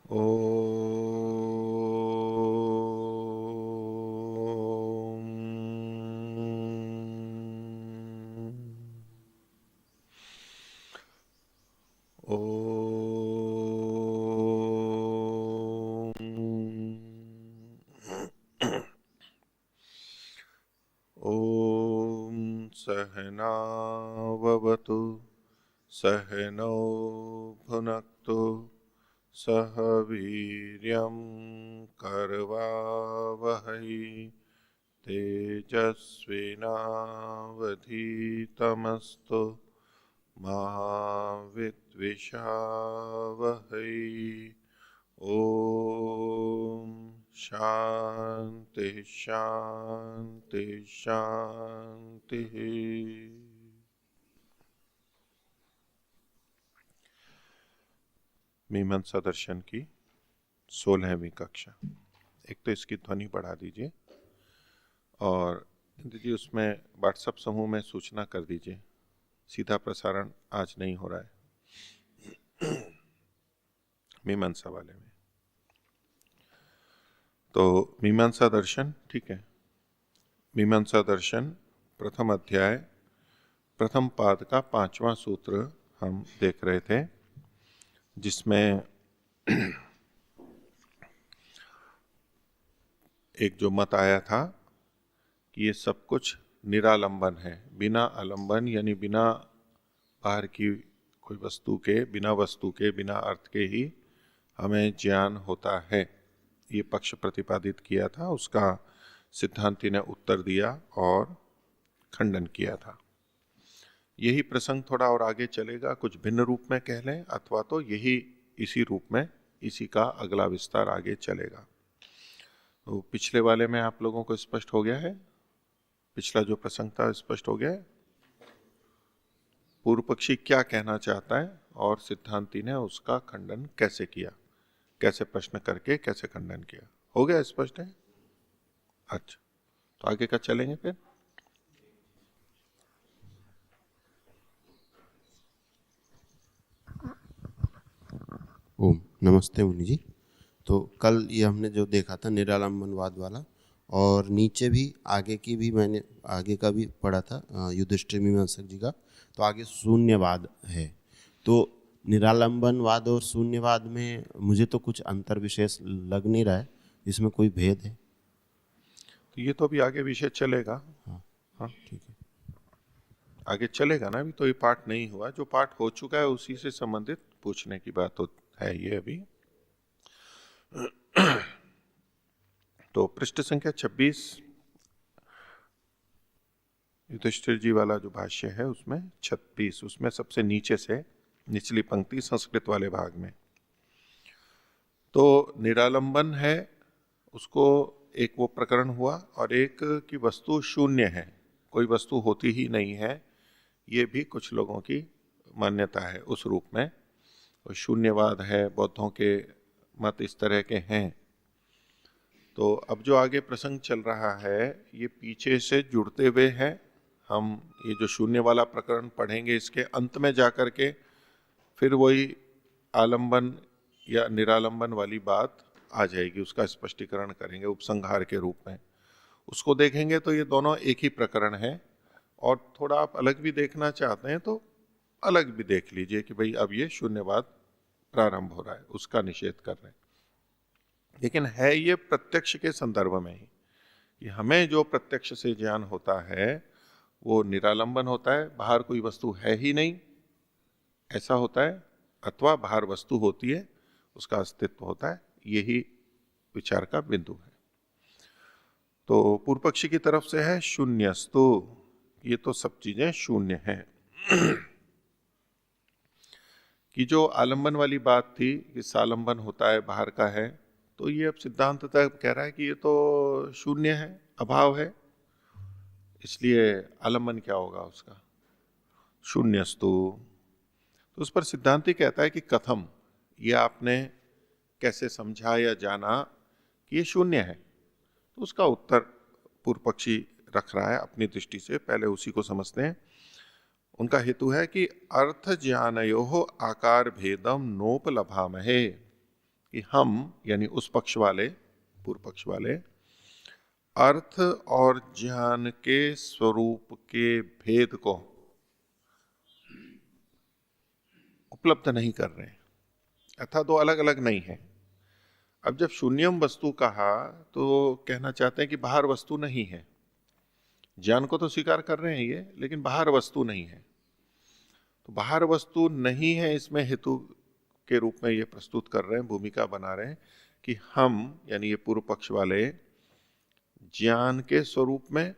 ओ ओम सहनाववतु सहनौ भुनक्तु सह वीर्यं करवावहै तेजस्विनावधीतमस्तु मा विद्विषावहै। ओम शांति शांति शांति। मीमांसा दर्शन की 16वीं कक्षा। एक तो इसकी ध्वनि बढ़ा दीजिए और इंद्र जी उसमें व्हाट्सएप समूह में सूचना कर दीजिए, सीधा प्रसारण आज नहीं हो रहा है मीमांसा वाले में। तो मीमांसा दर्शन, ठीक है। मीमांसा दर्शन प्रथम अध्याय प्रथम पाद का 5वां सूत्र हम देख रहे थे, जिसमें एक जो मत आया था कि ये सब कुछ निरालंबन है, बिना आलंबन यानी बिना बाहर की कोई वस्तु के, बिना वस्तु के, बिना अर्थ के ही हमें ज्ञान होता है, ये पक्ष प्रतिपादित किया था। उसका सिद्धांती ने उत्तर दिया और खंडन किया था। यही प्रसंग थोड़ा और आगे चलेगा, कुछ भिन्न रूप में कह लें, अथवा तो यही इसी रूप में इसी का अगला विस्तार आगे चलेगा। तो पिछले वाले में आप लोगों को स्पष्ट हो गया है? पिछला जो प्रसंग था स्पष्ट हो गया है? पूर्व पक्षी क्या कहना चाहता है और सिद्धांती ने उसका खंडन कैसे किया, कैसे प्रश्न करके कैसे खंडन किया, हो गया स्पष्ट है? अच्छा, तो आगे का चलेंगे फिर। ओम नमस्ते मुनि जी। तो कल ये हमने जो देखा था निरालंबनवाद वाला, और नीचे भी आगे की भी मैंने आगे का भी पढ़ा था युधिष्ठिर मीमांसक जी का। तो आगे शून्यवाद है। तो निरालंबनवाद और शून्यवाद में मुझे तो कुछ अंतर विशेष लग नहीं रहा है, इसमें कोई भेद है? तो ये तो अभी आगे विषय चलेगा। हाँ हाँ ठीक है। आगे चलेगा ना, अभी तो ये पाठ नहीं हुआ, जो पाठ हो चुका है उसी से संबंधित पूछने की बात है ये अभी। तो पृष्ठ संख्या 26 युधिष्ठिर जी वाला जो भाष्य है उसमें 36, उसमें सबसे नीचे से निचली पंक्ति संस्कृत वाले भाग में। तो निरालंबन है, उसको एक वो प्रकरण हुआ, और एक की वस्तु शून्य है, कोई वस्तु होती ही नहीं है, ये भी कुछ लोगों की मान्यता है उस रूप में। तो शून्यवाद है, बौद्धों के मत इस तरह के हैं। तो अब जो आगे प्रसंग चल रहा है ये पीछे से जुड़ते हुए है। हम ये जो शून्य वाला प्रकरण पढ़ेंगे, इसके अंत में जाकर के फिर वही आलंबन या निरालंबन वाली बात आ जाएगी, उसका स्पष्टीकरण करेंगे उपसंहार के रूप में। उसको देखेंगे तो ये दोनों एक ही प्रकरण है, और थोड़ा आप अलग भी देखना चाहते हैं तो अलग भी देख लीजिए कि भाई अब ये शून्यवाद प्रारंभ हो रहा है, उसका निषेध कर रहे हैं। लेकिन है ये प्रत्यक्ष के संदर्भ में ही कि हमें जो प्रत्यक्ष से ज्ञान होता है वो निरालंबन होता है, बाहर कोई वस्तु है ही नहीं ऐसा होता है, अथवा बाहर वस्तु होती है उसका अस्तित्व होता है, यही विचार का बिंदु है। तो पूर्व पक्षी की तरफ से है शून्यस्तु, ये तो सब चीजें शून्य हैं। कि जो आलंबन वाली बात थी कि सालंबन होता है, बाहर का है, तो ये अब सिद्धांत तक कह रहा है कि ये तो शून्य है, अभाव है, इसलिए आलंबन क्या होगा उसका, शून्यस्तु। तो उस पर सिद्धांति कहता है कि कथम, ये आपने कैसे समझा या जाना कि ये शून्य है। तो उसका उत्तर पूर्व पक्षी रख रहा है अपनी दृष्टि से, पहले उसी को समझते हैं। उनका हेतु है कि अर्थ ज्ञानयो आकार भेदम नोपलभामहे, कि हम यानी उस पक्ष वाले, पूर्व पक्ष वाले, अर्थ और ज्ञान के स्वरूप के भेद को उपलब्ध नहीं कर रहे हैं, अर्थात दो अलग अलग नहीं है। अब जब शून्यम वस्तु कहा तो कहना चाहते हैं कि बाहर वस्तु नहीं है। ज्ञान को तो स्वीकार कर रहे हैं ये, लेकिन बाहर वस्तु नहीं है। तो बाहर वस्तु नहीं है, इसमें हेतु के रूप में ये प्रस्तुत कर रहे हैं, भूमिका बना रहे हैं कि हम यानी ये पूर्व पक्ष वाले ज्ञान के स्वरूप में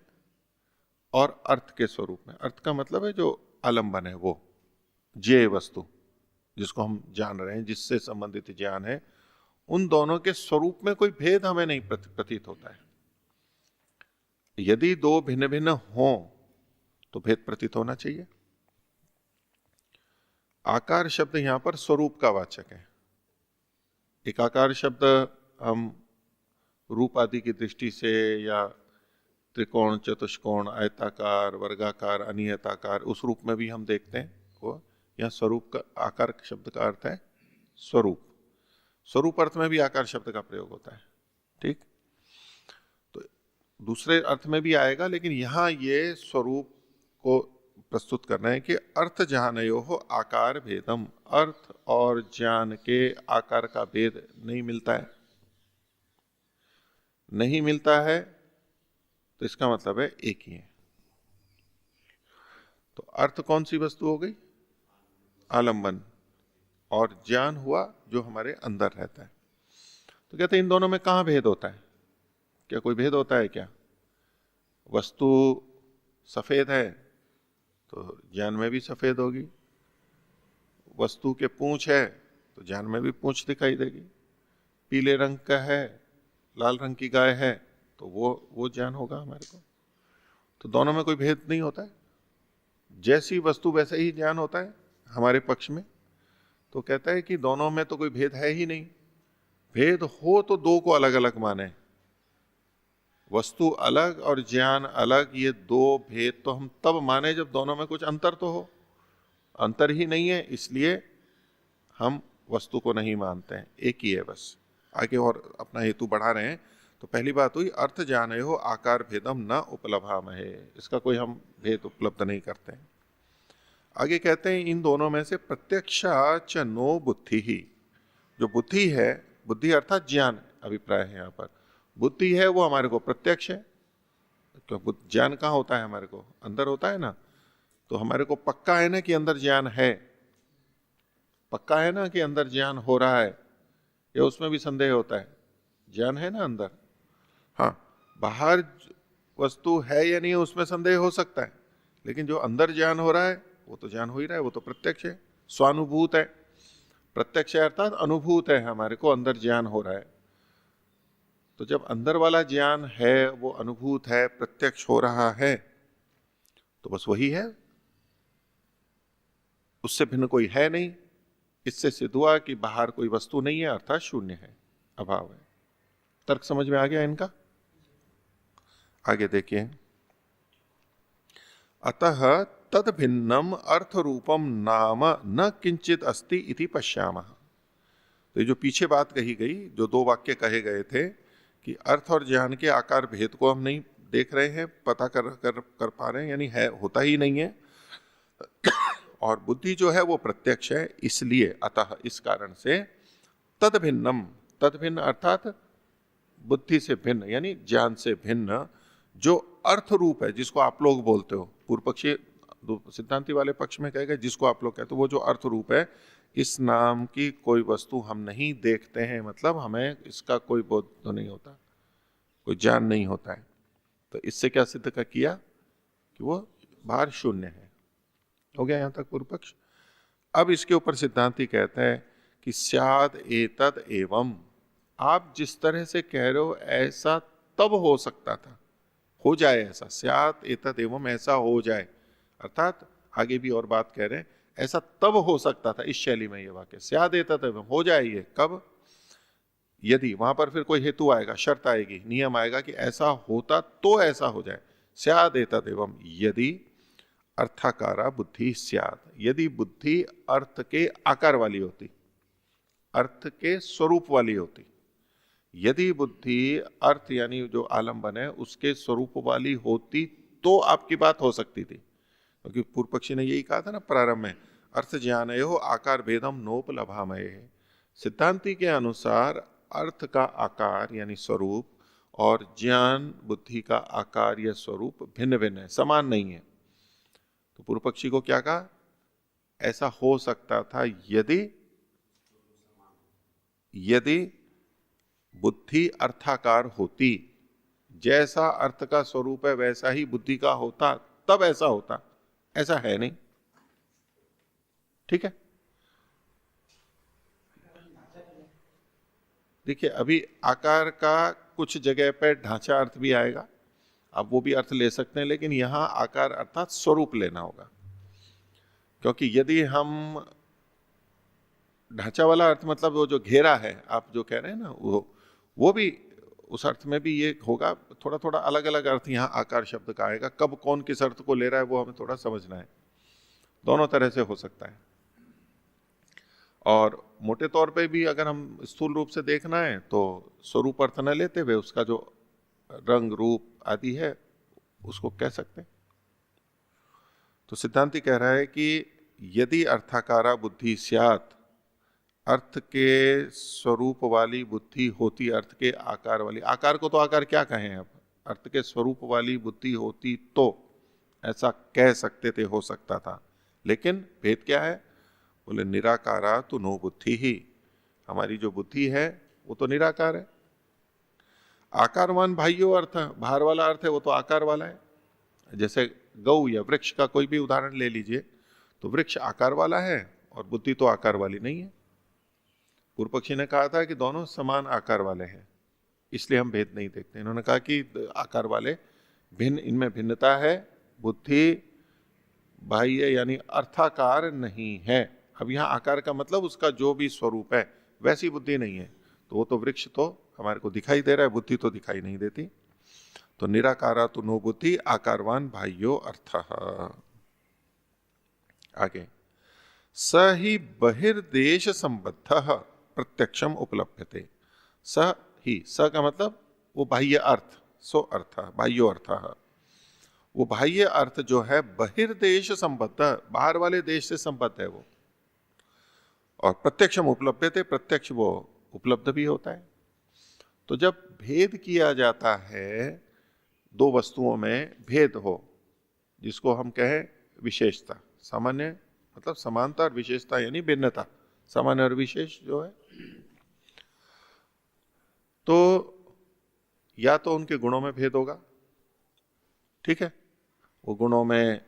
और अर्थ के स्वरूप में, अर्थ का मतलब है जो आलंबन है, वो ज्ञेय वस्तु जिसको हम जान रहे हैं, जिससे संबंधित ज्ञान है, उन दोनों के स्वरूप में कोई भेद हमें नहीं प्रतीत होता है। यदि दो भिन्न भिन्न हों तो भेद प्रतीत होना चाहिए। आकार शब्द यहां पर स्वरूप का वाचक है। एक आकार शब्द हम रूप आदि की दृष्टि से या त्रिकोण, चतुष्कोण, आयताकार, वर्गाकार, अनियताकार, उस रूप में भी हम देखते हैं वो। यहाँ स्वरूप का, आकार शब्द का अर्थ है स्वरूप। स्वरूप अर्थ में भी आकार शब्द का प्रयोग होता है, ठीक। तो दूसरे अर्थ में भी आएगा, लेकिन यहां ये स्वरूप को प्रस्तुत करना है कि अर्थ ज्ञानयो हो आकार भेदम, अर्थ और ज्ञान के आकार का भेद नहीं मिलता है। नहीं मिलता है तो इसका मतलब है एक ही है। तो अर्थ कौन सी वस्तु हो गई? आलंबन। और ज्ञान हुआ जो हमारे अंदर रहता है। तो कहते हैं इन दोनों में कहां भेद होता है? क्या कोई भेद होता है क्या? वस्तु सफेद है तो ज्ञान में भी सफेद होगी, वस्तु के पूंछ है तो ज्ञान में भी पूंछ दिखाई देगी, पीले रंग का है, लाल रंग की गाय है तो वो ज्ञान होगा हमारे को। तो दोनों में कोई भेद नहीं होता है, जैसी वस्तु वैसे ही ज्ञान होता है हमारे पक्ष में। तो कहता है कि दोनों में तो कोई भेद है ही नहीं। भेद हो तो दो को अलग अलग माने, वस्तु अलग और ज्ञान अलग, ये दो भेद तो हम तब माने जब दोनों में कुछ अंतर तो हो। अंतर ही नहीं है, इसलिए हम वस्तु को नहीं मानते हैं, एक ही है बस। आगे और अपना हेतु बढ़ा रहे हैं। तो पहली बात हुई अर्थ ज्ञानयो हो आकार भेदम न उपलभामहे, इसका कोई हम भेद उपलब्ध नहीं करते हैं। आगे कहते हैं इन दोनों में से प्रत्यक्षा च नो बुद्धि ही, जो बुद्धि है, बुद्धि अर्थात ज्ञान अभिप्राय है यहाँ पर, बुद्धि है वो हमारे को प्रत्यक्ष है। क्यों? ज्ञान कहाँ होता है? हमारे को अंदर होता है ना। तो हमारे को पक्का है ना कि अंदर ज्ञान है, पक्का है ना कि अंदर ज्ञान हो रहा है, या उसमें भी संदेह होता है? ज्ञान है ना अंदर। हाँ, बाहर वस्तु है या नहीं उसमें संदेह हो सकता है, लेकिन जो अंदर ज्ञान हो रहा है वो तो ज्ञान हो ही रहा है, वो तो प्रत्यक्ष है, स्वानुभूत है। प्रत्यक्ष अर्थात अनुभूत है, हमारे को अंदर ज्ञान हो रहा है। तो जब अंदर वाला ज्ञान है, वो अनुभूत है, प्रत्यक्ष हो रहा है, तो बस वही है, उससे भिन्न कोई है नहीं। इससे सिद्ध हुआ कि बाहर कोई वस्तु नहीं है, अर्थात शून्य है, अभाव है। तर्क समझ में आ गया इनका? आगे देखिए, अतः तद भिन्नम अर्थ रूपम नाम न किंचित अस्ति इति पश्यामः। तो ये जो पीछे बात कही गई, जो दो वाक्य कहे गए थे कि अर्थ और ज्ञान के आकार भेद को हम नहीं देख रहे हैं, पता कर पा रहे हैं, यानी है, होता ही नहीं है, और बुद्धि जो है वो प्रत्यक्ष है, इसलिए अतः इस कारण से तद भिन्नम, तद भिन्न अर्थात बुद्धि से भिन्न यानी ज्ञान से भिन्न जो अर्थ रूप है, जिसको आप लोग बोलते हो, पूर्व पक्षी सिद्धांति वाले पक्ष में कहेगा जिसको आप लोग कहते हो, वो जो अर्थ रूप है, इस नाम की कोई वस्तु हम नहीं देखते हैं, मतलब हमें इसका कोई बोध तो नहीं होता, कोई ज्ञान नहीं होता है। तो इससे क्या सिद्ध का किया कि वो बाहर शून्य है। हो गया यहां तक पूर्व पक्ष। अब इसके ऊपर सिद्धांति कहते हैं कि स्याद एतद एवं, आप जिस तरह से कह रहे हो ऐसा तब हो सकता था, हो जाए ऐसा, स्याद एतद एवं, ऐसा हो जाए, अर्थात आगे भी और बात कह रहे हैं, ऐसा तब हो सकता था, इस शैली में ये वाक्य, स्याद एतद एवं, हो जाए ये कब? यदि, वहां पर फिर कोई हेतु आएगा, शर्त आएगी, नियम आएगा कि ऐसा होता तो ऐसा हो जाए। स्याद एतद एवं यदि अर्थाकारा बुद्धि स्याद, यदि बुद्धि अर्थ के आकार वाली होती, अर्थ के स्वरूप वाली होती। यदि बुद्धि अर्थ यानी जो आलंबन है उसके स्वरूप वाली होती तो आपकी बात हो सकती थी, क्योंकि पूर्व पक्षी ने यही कहा था ना प्रारंभ में, अर्थ ज्ञानयो आकार भेदम नोपलभामय। सिद्धांति के अनुसार अर्थ का आकार यानी स्वरूप और ज्ञान बुद्धि का आकार या स्वरूप भिन्न भिन्न है, समान नहीं है। तो पूर्व पक्षी को क्या कहा, ऐसा हो सकता था यदि बुद्धि अर्थाकार होती, जैसा अर्थ का स्वरूप है वैसा ही बुद्धि का होता, तब ऐसा होता। ऐसा है नहीं। ठीक है, देखिए अभी आकार का कुछ जगह पर ढांचा अर्थ भी आएगा, आप वो भी अर्थ ले सकते हैं, लेकिन यहां आकार अर्थात स्वरूप लेना होगा। क्योंकि यदि हम ढांचा वाला अर्थ मतलब वो जो घेरा है आप जो कह रहे हैं ना, वो भी उस अर्थ में भी ये होगा, थोड़ा थोड़ा अलग अलग अर्थ यहाँ आकार शब्द का आएगा। कब कौन किस अर्थ को ले रहा है वो हमें थोड़ा समझना है, दोनों तरह से हो सकता है। और मोटे तौर पे भी अगर हम स्थूल रूप से देखना है तो स्वरूप अर्थ न लेते हुए उसका जो रंग रूप आदि है उसको कह सकते हैं। तो सिद्धांति कह रहा है कि यदि अर्थाकारा बुद्धि स्यात्, अर्थ के स्वरूप वाली बुद्धि होती, अर्थ के आकार वाली, आकार को तो आकार क्या कहें अब, अर्थ के स्वरूप वाली बुद्धि होती तो ऐसा कह सकते थे, हो सकता था। लेकिन भेद क्या है, बोले निराकारा तो नो बुद्धि ही, हमारी जो बुद्धि है वो तो निराकार है। आकारवान भाइयों अर्थ, बाहर वाला अर्थ है वो तो आकार वाला है। जैसे गौ या वृक्ष का कोई भी उदाहरण ले लीजिए, तो वृक्ष आकार वाला है और बुद्धि तो आकार वाली नहीं है। पूर्व पक्षी ने कहा था कि दोनों समान आकार वाले हैं, इसलिए हम भेद नहीं देखते। इन्होंने कहा कि आकार वाले भिन्न, इनमें भिन्नता है, बुद्धि बाह्य यानी अर्थाकार नहीं है। अब यहाँ आकार का मतलब उसका जो भी स्वरूप है वैसी बुद्धि नहीं है। तो वो तो वृक्ष तो हमारे को दिखाई दे रहा है, बुद्धि तो दिखाई नहीं देती। तो निराकारा तो नो बुद्धि आकारवान बाह्यो अर्थ। आगे, स ही बहिर्देश संबद्ध प्रत्यक्षम उपलभ्यते। स ही, स का मतलब वो बाह्य अर्थ, सो अर्थ बाह्यो अर्थ, वो बाह्य अर्थ जो है बहिर्देश संबद्ध, बाहर वाले देश से संबद्ध है वो। और प्रत्यक्षम उपलभ्यते, प्रत्यक्ष वो उपलब्ध भी होता है। तो जब भेद किया जाता है, दो वस्तुओं में भेद हो, जिसको हम कहें विशेषता, सामान्य मतलब समानता और विशेषता यानी भिन्नता, सामान्य और विशेष जो है, तो या तो उनके गुणों में भेद होगा, ठीक है, वो गुणों में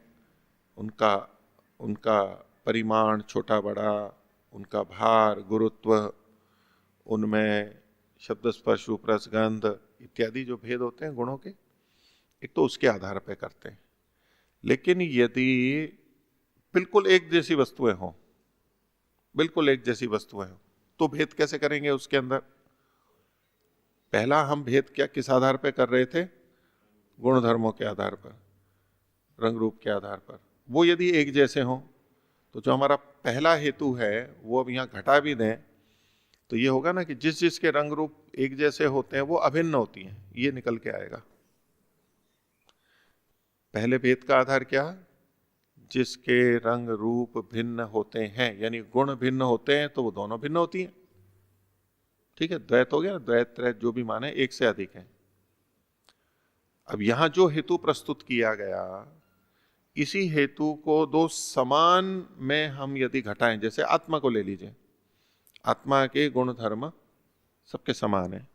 उनका परिमाण छोटा बड़ा, उनका भार गुरुत्व, उनमें शब्द स्पर्श रूप रस गंध इत्यादि जो भेद होते हैं गुणों के, एक तो उसके आधार पर करते हैं। लेकिन यदि बिल्कुल एक जैसी वस्तुएं हों, बिल्कुल एक जैसी वस्तुएं हों, तो भेद कैसे करेंगे उसके अंदर? पहला हम भेद क्या किस आधार पर कर रहे थे? गुण धर्मों के आधार पर, रंग रूप के आधार पर। वो यदि एक जैसे हों तो जो हमारा पहला हेतु है वो अब यहाँ घटा भी दें तो ये होगा ना कि जिस जिसके रंग रूप एक जैसे होते हैं वो अभिन्न होती हैं, ये निकल के आएगा। पहले भेद का आधार क्या? जिसके रंग रूप भिन्न होते हैं, यानी गुण भिन्न होते हैं तो वो दोनों भिन्न होती हैं। ठीक है, द्वैत हो गया, द्वैत त्रैत जो भी माने एक से अधिक है। अब यहां जो हेतु प्रस्तुत किया गया, इसी हेतु को दो समान में हम यदि घटाएं, जैसे आत्मा को ले लीजिए, आत्मा के गुण धर्म सबके समान है,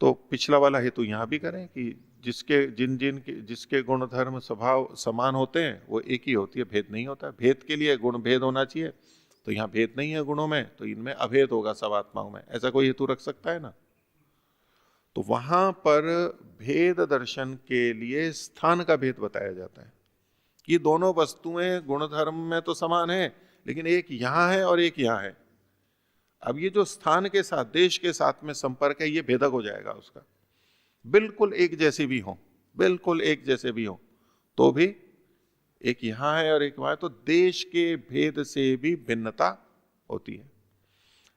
तो पिछला वाला हेतु यहां भी करें कि जिसके गुण धर्म स्वभाव समान होते हैं वो एक ही होती है, भेद नहीं होता। भेद के लिए गुण भेद होना चाहिए, तो यहाँ भेद नहीं है गुणों में, तो इनमें अभेद होगा सब आत्माओं में, ऐसा कोई हेतु रख सकता है ना? तो वहां पर भेद दर्शन के लिए स्थान का भेद बताया जाता है कि दोनों वस्तुएं गुण धर्म में तो समान है, लेकिन एक यहां है और एक यहां है। अब ये जो स्थान के साथ, देश के साथ में संपर्क है, ये भेदक हो जाएगा उसका। बिल्कुल एक जैसे भी हो, बिल्कुल एक जैसे भी हो, तो भी एक यहां है और एक वहां है, तो देश के भेद से भी भिन्नता होती है।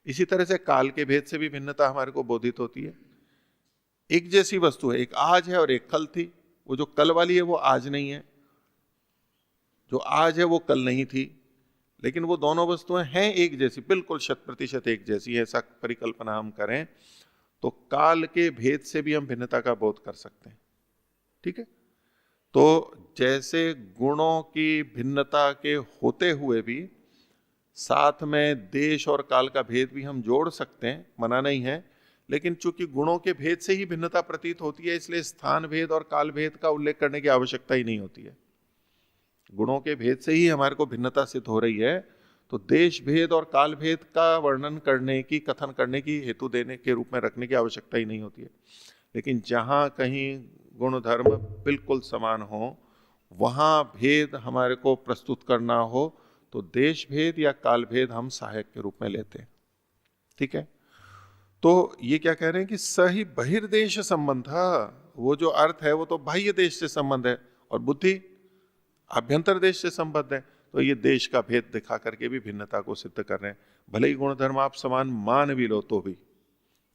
इसी तरह से काल के भेद से भी भिन्नता हमारे को बोधित होती है। एक जैसी वस्तु है, एक आज है और एक कल थी। वो जो कल वाली है वो आज नहीं है, जो आज है वो कल नहीं थी, लेकिन वो दोनों वस्तुएं हैं एक जैसी, बिल्कुल 100% एक जैसी है, ऐसा परिकल्पना हम करें तो काल के भेद से भी हम भिन्नता का बोध कर सकते हैं। ठीक है, तो जैसे गुणों की भिन्नता के होते हुए भी साथ में देश और काल का भेद भी हम जोड़ सकते हैं, मना नहीं है, लेकिन चूंकि गुणों के भेद से ही भिन्नता प्रतीत होती है, इसलिए स्थान भेद और काल भेद का उल्लेख करने की आवश्यकता ही नहीं होती है। गुणों के भेद से ही हमारे को भिन्नता सिद्ध हो रही है, तो देश भेद और काल भेद का वर्णन करने की, कथन करने की, हेतु देने के रूप में रखने की आवश्यकता ही नहीं होती है। लेकिन जहां कहीं गुण धर्म बिल्कुल समान हो, वहां भेद हमारे को प्रस्तुत करना हो तो देश भेद या काल भेद हम सहायक के रूप में लेते हैं। ठीक है, तो ये क्या कह रहे हैं कि सही बहिर्देश संबंध, वो जो अर्थ है वो तो बाह्य देश से संबंध है और बुद्धि आभ्यंतर देश से संबद्ध है, तो ये देश का भेद दिखा करके भी भिन्नता को सिद्ध कर रहे हैं। भले ही गुण धर्म आप समान मान भी लो तो भी,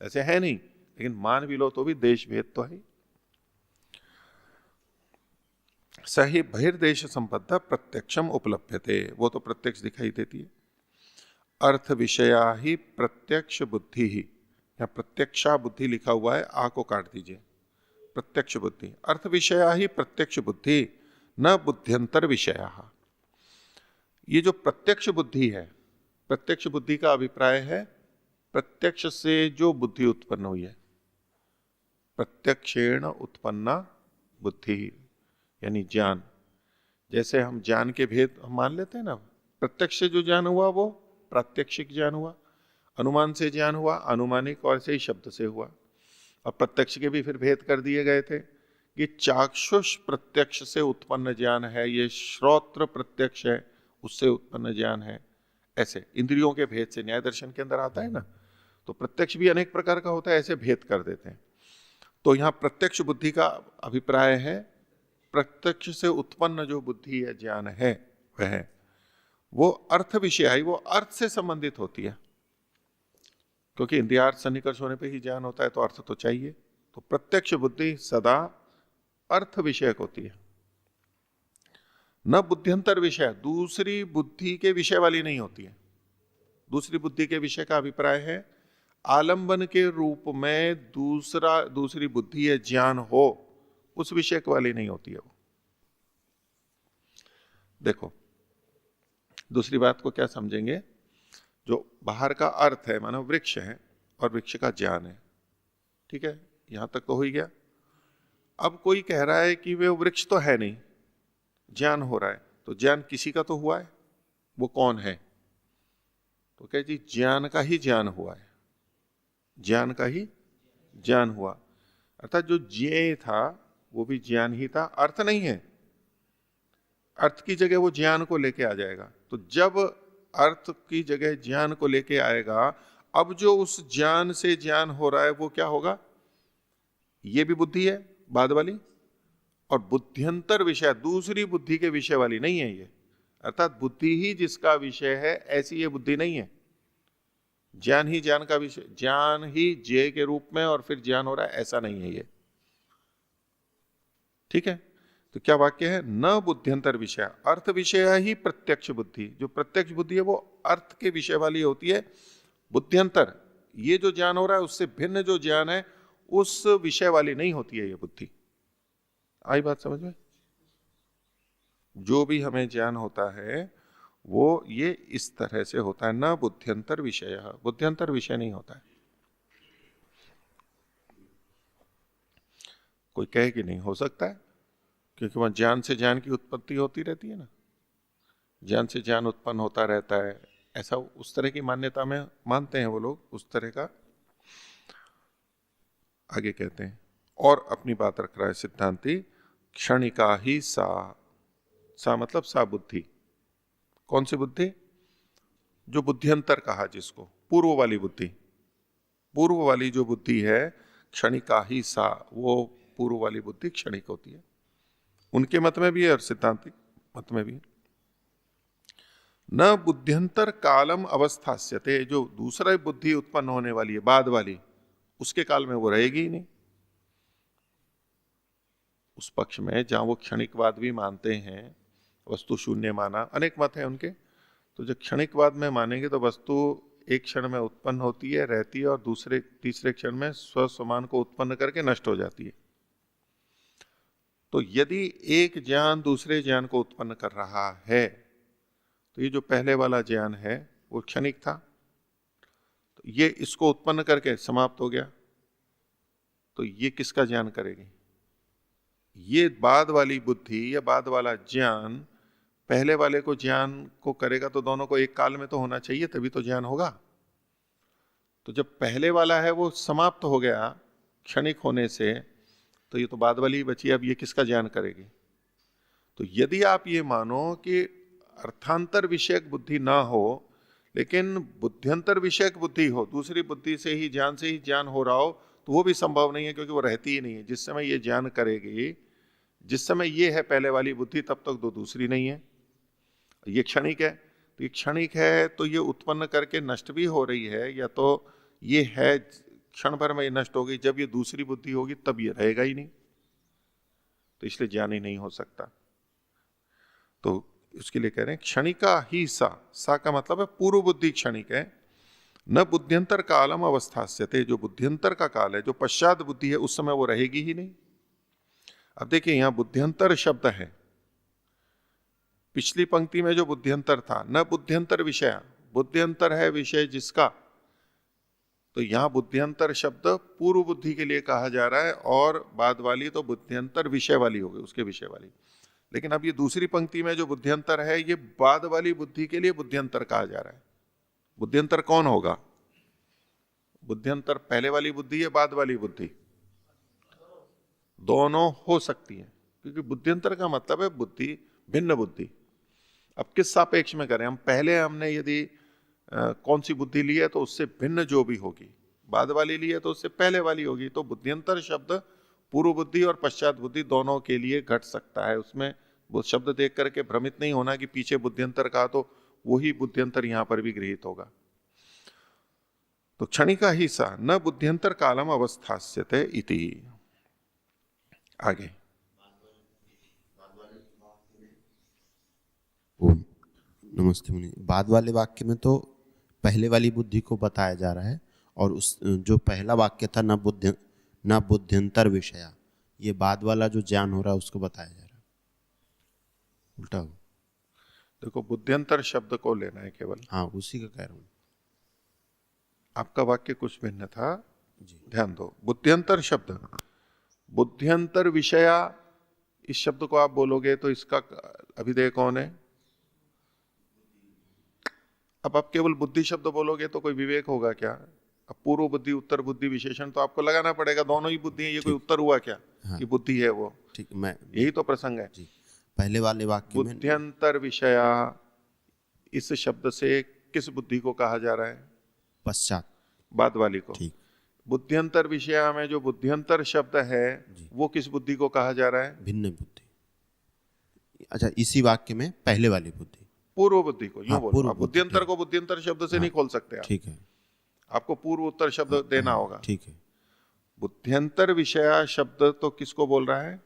ऐसे है नहीं, लेकिन मान भी लो तो भी देश भेद तो है। सही बहिर्देश संबद्ध प्रत्यक्षम उपलभ्यते, वो तो प्रत्यक्ष दिखाई देती है। अर्थ विषया ही प्रत्यक्ष बुद्धि ही, या प्रत्यक्षा बुद्धि लिखा हुआ है, आ को काट दीजिए, प्रत्यक्ष बुद्धि। अर्थ विषया ही प्रत्यक्ष बुद्धि न बुद्ध्यंतर विषया। ये जो प्रत्यक्ष बुद्धि है, प्रत्यक्ष बुद्धि का अभिप्राय है प्रत्यक्ष से जो बुद्धि उत्पन्न हुई है, प्रत्यक्षेण उत्पन्ना बुद्धि, यानी ज्ञान। जैसे हम ज्ञान के भेद हम मान लेते हैं ना, प्रत्यक्ष से जो ज्ञान हुआ वो प्रात्यक्षिक ज्ञान हुआ, अनुमान से ज्ञान हुआ अनुमानिक, और ऐसे ही शब्द से हुआ। और प्रत्यक्ष के भी फिर भेद कर दिए गए थे कि चाक्षुष प्रत्यक्ष से उत्पन्न ज्ञान है, ये श्रोत्र प्रत्यक्ष है उससे उत्पन्न ज्ञान है। ऐसे इंद्रियों के भेद से न्याय दर्शन के अंदर आता है ना, तो प्रत्यक्ष भी अनेक प्रकार का होता है, ऐसे भेद कर देते हैं। तो यहाँ प्रत्यक्ष बुद्धि का अभिप्राय है प्रत्यक्ष से उत्पन्न जो बुद्धि है, ज्ञान है, वह वो अर्थ विषय, वो अर्थ से संबंधित होती है, क्योंकि इंद्रियार्थ सन्निकर्ष होने पे ही ज्ञान होता है, तो अर्थ तो चाहिए। तो प्रत्यक्ष बुद्धि सदा अर्थ विषयक होती है, न बुद्ध्यंतर विषय, दूसरी बुद्धि के विषय वाली नहीं होती है। दूसरी बुद्धि के विषय का अभिप्राय है आलंबन के रूप में दूसरी बुद्धि या ज्ञान हो, उस विषय वाली नहीं होती है वो। देखो दूसरी बात को क्या समझेंगे, जो बाहर का अर्थ है, मानो वृक्ष है और वृक्ष का ज्ञान है, ठीक है, यहां तक तो हो ही गया। अब कोई कह रहा है कि वे वृक्ष तो है नहीं, ज्ञान हो रहा है, तो ज्ञान किसी का तो हुआ है, वो कौन है? तो कहे जी ज्ञान का ही ज्ञान हुआ है, ज्ञान का ही ज्ञान हुआ, अर्थात जो ज्ञेय था वो भी ज्ञान ही था, अर्थ नहीं है। अर्थ की जगह वो ज्ञान को लेके आ जाएगा। तो जब अर्थ की जगह ज्ञान को लेके आएगा, अब जो उस ज्ञान से ज्ञान हो रहा है वो क्या होगा? ये भी बुद्धि है बाद वाली, और बुद्ध्यंतर विषय, दूसरी बुद्धि के विषय वाली नहीं है ये। अर्थात बुद्धि ही जिसका विषय है, ऐसी ये बुद्धि नहीं है। ज्ञान ही ज्ञान का विषय, ज्ञान ही ज्ञेय के रूप में और फिर ज्ञान हो रहा है, ऐसा नहीं है ये। ठीक है, तो क्या वाक्य है? न बुद्ध्यंतर विषय, अर्थ विषय ही प्रत्यक्ष बुद्धि। जो प्रत्यक्ष बुद्धि है वो अर्थ के विषय वाली होती है। बुद्ध्यंतर, ये जो ज्ञान हो रहा है उससे भिन्न जो ज्ञान है उस विषय वाली नहीं होती है ये बुद्धि। आई बात समझ में? जो भी हमें ज्ञान होता है वो ये इस तरह से होता है, न बुद्ध्यंतर विषय, बुद्ध्यंतर विषय नहीं होता है। कोई कहे कि नहीं हो सकता है, क्योंकि वहां ज्ञान से ज्ञान की उत्पत्ति होती रहती है ना, ज्ञान से ज्ञान उत्पन्न होता रहता है, ऐसा उस तरह की मान्यता में मानते हैं वो लोग, उस तरह का। आगे कहते हैं और अपनी बात रख रहा है सिद्धांती, क्षणिका ही सा मतलब सा बुद्धि। कौन सी बुद्धि? जो बुद्धियंतर कहा जिसको, पूर्व वाली बुद्धि। पूर्व वाली जो बुद्धि है क्षणिका ही सा, वो पूर्व वाली बुद्धि क्षणिक होती है। उनके मत में भी है और सिद्धांतिक मत में भी। न बुद्ध्यंतर कालम अवस्थास्यते, जो दूसरा बुद्धि उत्पन्न होने वाली है बाद वाली, उसके काल में वो रहेगी ही नहीं। उस पक्ष में जहां वो क्षणिकवाद भी मानते हैं, वस्तु शून्य माना, अनेक मत है उनके, तो जो क्षणिकवाद में मानेंगे तो वस्तु एक क्षण में उत्पन्न होती है, रहती है, और दूसरे तीसरे क्षण में स्वसमान को उत्पन्न करके नष्ट हो जाती है। तो यदि एक ज्ञान दूसरे ज्ञान को उत्पन्न कर रहा है, तो ये जो पहले वाला ज्ञान है वो क्षणिक था, तो ये इसको उत्पन्न करके समाप्त हो गया, तो ये किसका ज्ञान करेगी? ये बाद वाली बुद्धि या बाद वाला ज्ञान पहले वाले को ज्ञान को करेगा, तो दोनों को एक काल में तो होना चाहिए, तभी तो ज्ञान होगा। तो जब पहले वाला है वो समाप्त हो गया क्षणिक होने से, तो ये तो बाद वाली ही बची, अब ये किसका ज्ञान करेगी? तो यदि आप ये मानो कि अर्थांतर विषयक बुद्धि ना हो, लेकिन बुद्ध्यंतर विषयक बुद्धि हो, दूसरी बुद्धि से ही ज्ञान हो रहा हो, तो वो भी संभव नहीं है, क्योंकि वो रहती ही नहीं है। जिस समय ये ज्ञान करेगी, जिस समय ये है पहले वाली बुद्धि, तब तक दो दूसरी नहीं है। ये क्षणिक है, तो ये क्षणिक है तो ये उत्पन्न करके नष्ट भी हो रही है, या तो ये है क्षण भर में ये नष्ट हो गई, जब ये दूसरी बुद्धि होगी तब ये रहेगा ही नहीं, तो इसलिए ज्ञान ही नहीं हो सकता। तो उसके लिए कह रहे हैं क्षणिका ही सा का मतलब है पूर्व बुद्धि क्षणिक है, न बुद्ध्यंतर कालम अवस्थास्यते, जो बुद्ध्यंतर का काल है, जो पश्चात बुद्धि है, उस समय वो रहेगी ही नहीं। अब देखिए यहां बुद्ध्यंतर शब्द है, पिछली पंक्ति में जो बुद्ध्यंतर था, न बुद्ध्यंतर विषय, बुद्ध्यंतर है विषय जिसका, तो यहां बुद्ध्यंतर शब्द पूर्व बुद्धि के लिए कहा जा रहा है, और बाद वाली तो बुद्ध्यंतर विषय वाली हो गई, उसके विषय वाली। लेकिन अब ये दूसरी पंक्ति में जो बुद्ध्यंतर है, ये बाद वाली बुद्धि के लिए बुद्ध्यंतर कहा जा रहा है। बुद्ध्यंतर कौन होगा? बुद्ध्यंतर पहले वाली बुद्धि या बाद वाली बुद्धि? दोनों हो सकती है, क्योंकि बुद्ध्यंतर का मतलब है बुद्धि, भिन्न बुद्धि। अब किस सापेक्ष में करें हम? पहले हमने यदि कौन सी बुद्धि ली है तो उससे भिन्न जो भी होगी, बाद वाली ली है तो उससे पहले वाली होगी। तो बुद्ध्यंतर शब्द पूर्व बुद्धि और पश्चात बुद्धि दोनों के लिए घट सकता है। उसमें वो शब्द देख करके भ्रमित नहीं होना कि पीछे बुद्ध्यंतर कहा तो वही बुद्ध्यंतर यहां पर भी गृहीत होगा। तो क्षणिका ही सा न बुद्ध्यंतर कालम अवस्थास्यते इति। आगे ओम नमस्ते मुनि। बाद वाले वाक्य में तो पहले वाली बुद्धि को बताया जा रहा है, और उस जो पहला वाक्य था न बुद्ध्यंतर विषया, ये बाद वाला जो ज्ञान हो रहा है उसको बताया जा रहा है, उल्टा हो। देखो बुद्ध्यंतर शब्द को लेना है केवल, हाँ उसी का कह रहा हूँ। आपका वाक्य कुछ भिन्न था जी। ध्यान दो। बुद्ध्यंतर शब्द, बुद्ध्यंतर विषया, इस शब्द को आप बोलोगे तो इसका अभिधेय कौन है? अब आप केवल बुद्धि शब्द बोलोगे तो कोई विवेक होगा क्या? अब पूर्व बुद्धि उत्तर बुद्धि विशेषण तो आपको लगाना पड़ेगा, दोनों ही बुद्धि है, ये कोई उत्तर हुआ क्या? हाँ। कि बुद्धि है वो, ठीक, मैं यही तो प्रसंग है। जी। पहले वाले वाक्य में बुद्ध्यंतर विषया, इस शब्द से किस बुद्धि को कहा जा रहा है? पश्चात, बाद वाली को। ठीक। बुद्ध्यंतर विषया में जो बुद्ध्यंतर शब्द है वो किस बुद्धि को कहा जा रहा है? भिन्न बुद्धि। अच्छा, इसी वाक्य में पहले वाली बुद्धि, पूर्व बुद्धि को, यूं हाँ, बोलो। पूर्व आप बुद्धि, बुद्ध्यंतर को बुद्ध्यंतर शब्द से नहीं खोल सकते आप, ठीक है, आपको पूर्व उत्तर शब्द देना होगा। ठीक है। बुद्ध्यंतर विषया शब्द तो किसको बोल रहा है?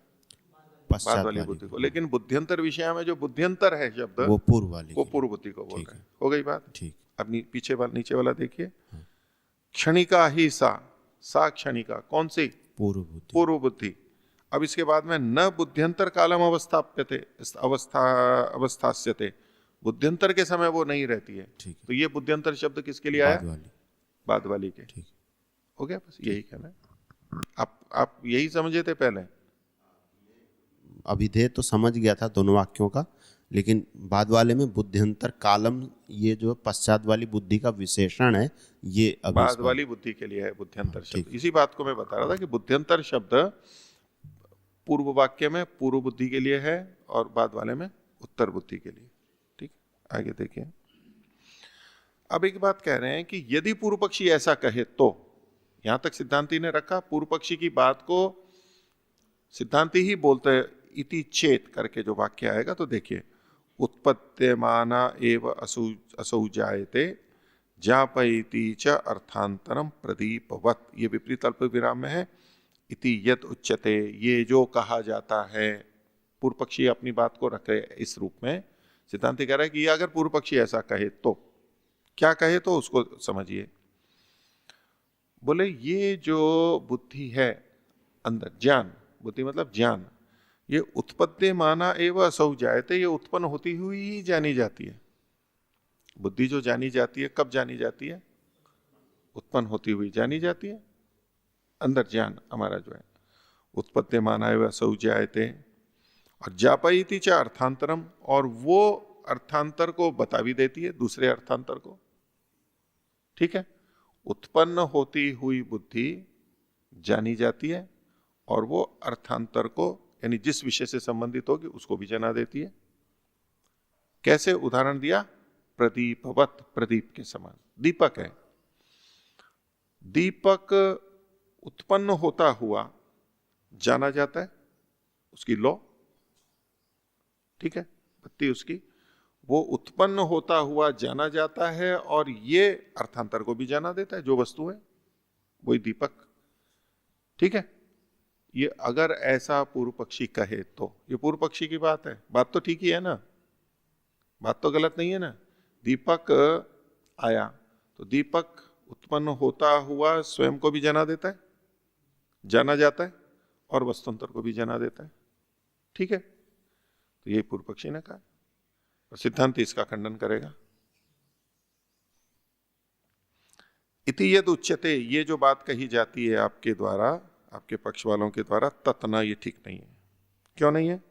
पश्चात बाद वाली बुद्धि को। लेकिन बुद्ध्यंतर विषय में जो बुद्ध्यंतर है शब्द वो पूर्व वाली वो की। पूर्व बुद्धि को बोल ठीक रहे हैं। है। हो गई बात? ठीक। अब पीछे वाला नीचे वाला देखिए, क्षणिका ही सा क्षणिका, कौन सी? पूर्व बुद्धि। पूर्व बुद्धि। अब इसके बाद में न बुद्ध्यंतर कालम अवस्थास्यते, बुद्ध्यंतर के समय वो नहीं रहती है। ठीक है। तो ये बुद्ध्यंतर शब्द किसके लिए आया? बाद वाली। बाद वाली के। ठीक। हो गया, बस यही कहना है। आप यही समझे थे पहले? अभिधेय तो समझ गया था दोनों वाक्यों का, लेकिन बाद वाले में बुद्ध्यंतर कालम, ये जो पश्चात वाली बुद्धि का विशेषण है, ये अभी बाद वाली बुद्धि के लिए है बुद्ध्यंतर शब्द। इसी बात को मैं बता रहा था कि बुद्ध्यंतर शब्द पूर्व वाक्य में पूर्व बुद्धि के लिए है और बाद वाले में उत्तर बुद्धि के लिए। ठीक, आगे देखिए। अब एक बात कह रहे हैं कि यदि पूर्व पक्षी ऐसा कहे तो, यहां तक सिद्धांती ने रखा, पूर्व पक्षी की बात को सिद्धांती ही बोलते हैं। इति चेत करके जो वाक्य आएगा तो देखिए, उत्पत्त्यमाना एव असौ जायते जापयति च अर्थांतरम प्रदीपवत। ये विपरीत अल्प विराम में है। इति यद उच्यते, ये जो कहा जाता है, पूर्व पक्षी अपनी बात को रखे इस रूप में। सिद्धांत कह रहा है कि अगर पूर्व पक्षी ऐसा कहे तो क्या कहे, तो उसको समझिए। बोले ये जो बुद्धि है अंदर, ज्ञान, बुद्धि मतलब ज्ञान, ये उत्पद्यमाना एवं असौ जायते, ये उत्पन्न होती हुई ही जानी जाती है। बुद्धि जो जानी जाती है, कब जानी जाती है? उत्पन्न होती हुई जानी जाती है। अंदर ज्ञान हमारा जो है उत्पद्यमाना एवं असौ जायते, और जापयति च अर्थांतरम, और वो अर्थांतर को बता भी देती है, दूसरे अर्थांतर को। ठीक है, उत्पन्न होती हुई बुद्धि जानी जाती है और वो अर्थांतर को, यानी जिस विषय से संबंधित होगी उसको भी जना देती है। कैसे? उदाहरण दिया, प्रदीपवत, प्रदीप के समान। दीपक है, दीपक उत्पन्न होता हुआ जाना जाता है, उसकी लौ, ठीक है, बत्ती उसकी, वो उत्पन्न होता हुआ जाना जाता है और ये अर्थांतर को भी जाना देता है, जो वस्तु है वही दीपक। ठीक है, ये अगर ऐसा पूर्व पक्षी कहे तो, ये पूर्व पक्षी की बात है, बात तो ठीक ही है ना, बात तो गलत नहीं है ना। दीपक आया तो दीपक उत्पन्न होता हुआ स्वयं को भी जना देता है, जाना जाता है, और वस्तुंतर को भी जना देता है। ठीक है, तो ये पूर्व पक्षी ने कहा और सिद्धांत इसका खंडन करेगा। इति यद उच्यते, ये जो बात कही जाती है आपके द्वारा, आपके पक्ष वालों के द्वारा, ततना, ये ठीक नहीं है। क्यों नहीं है?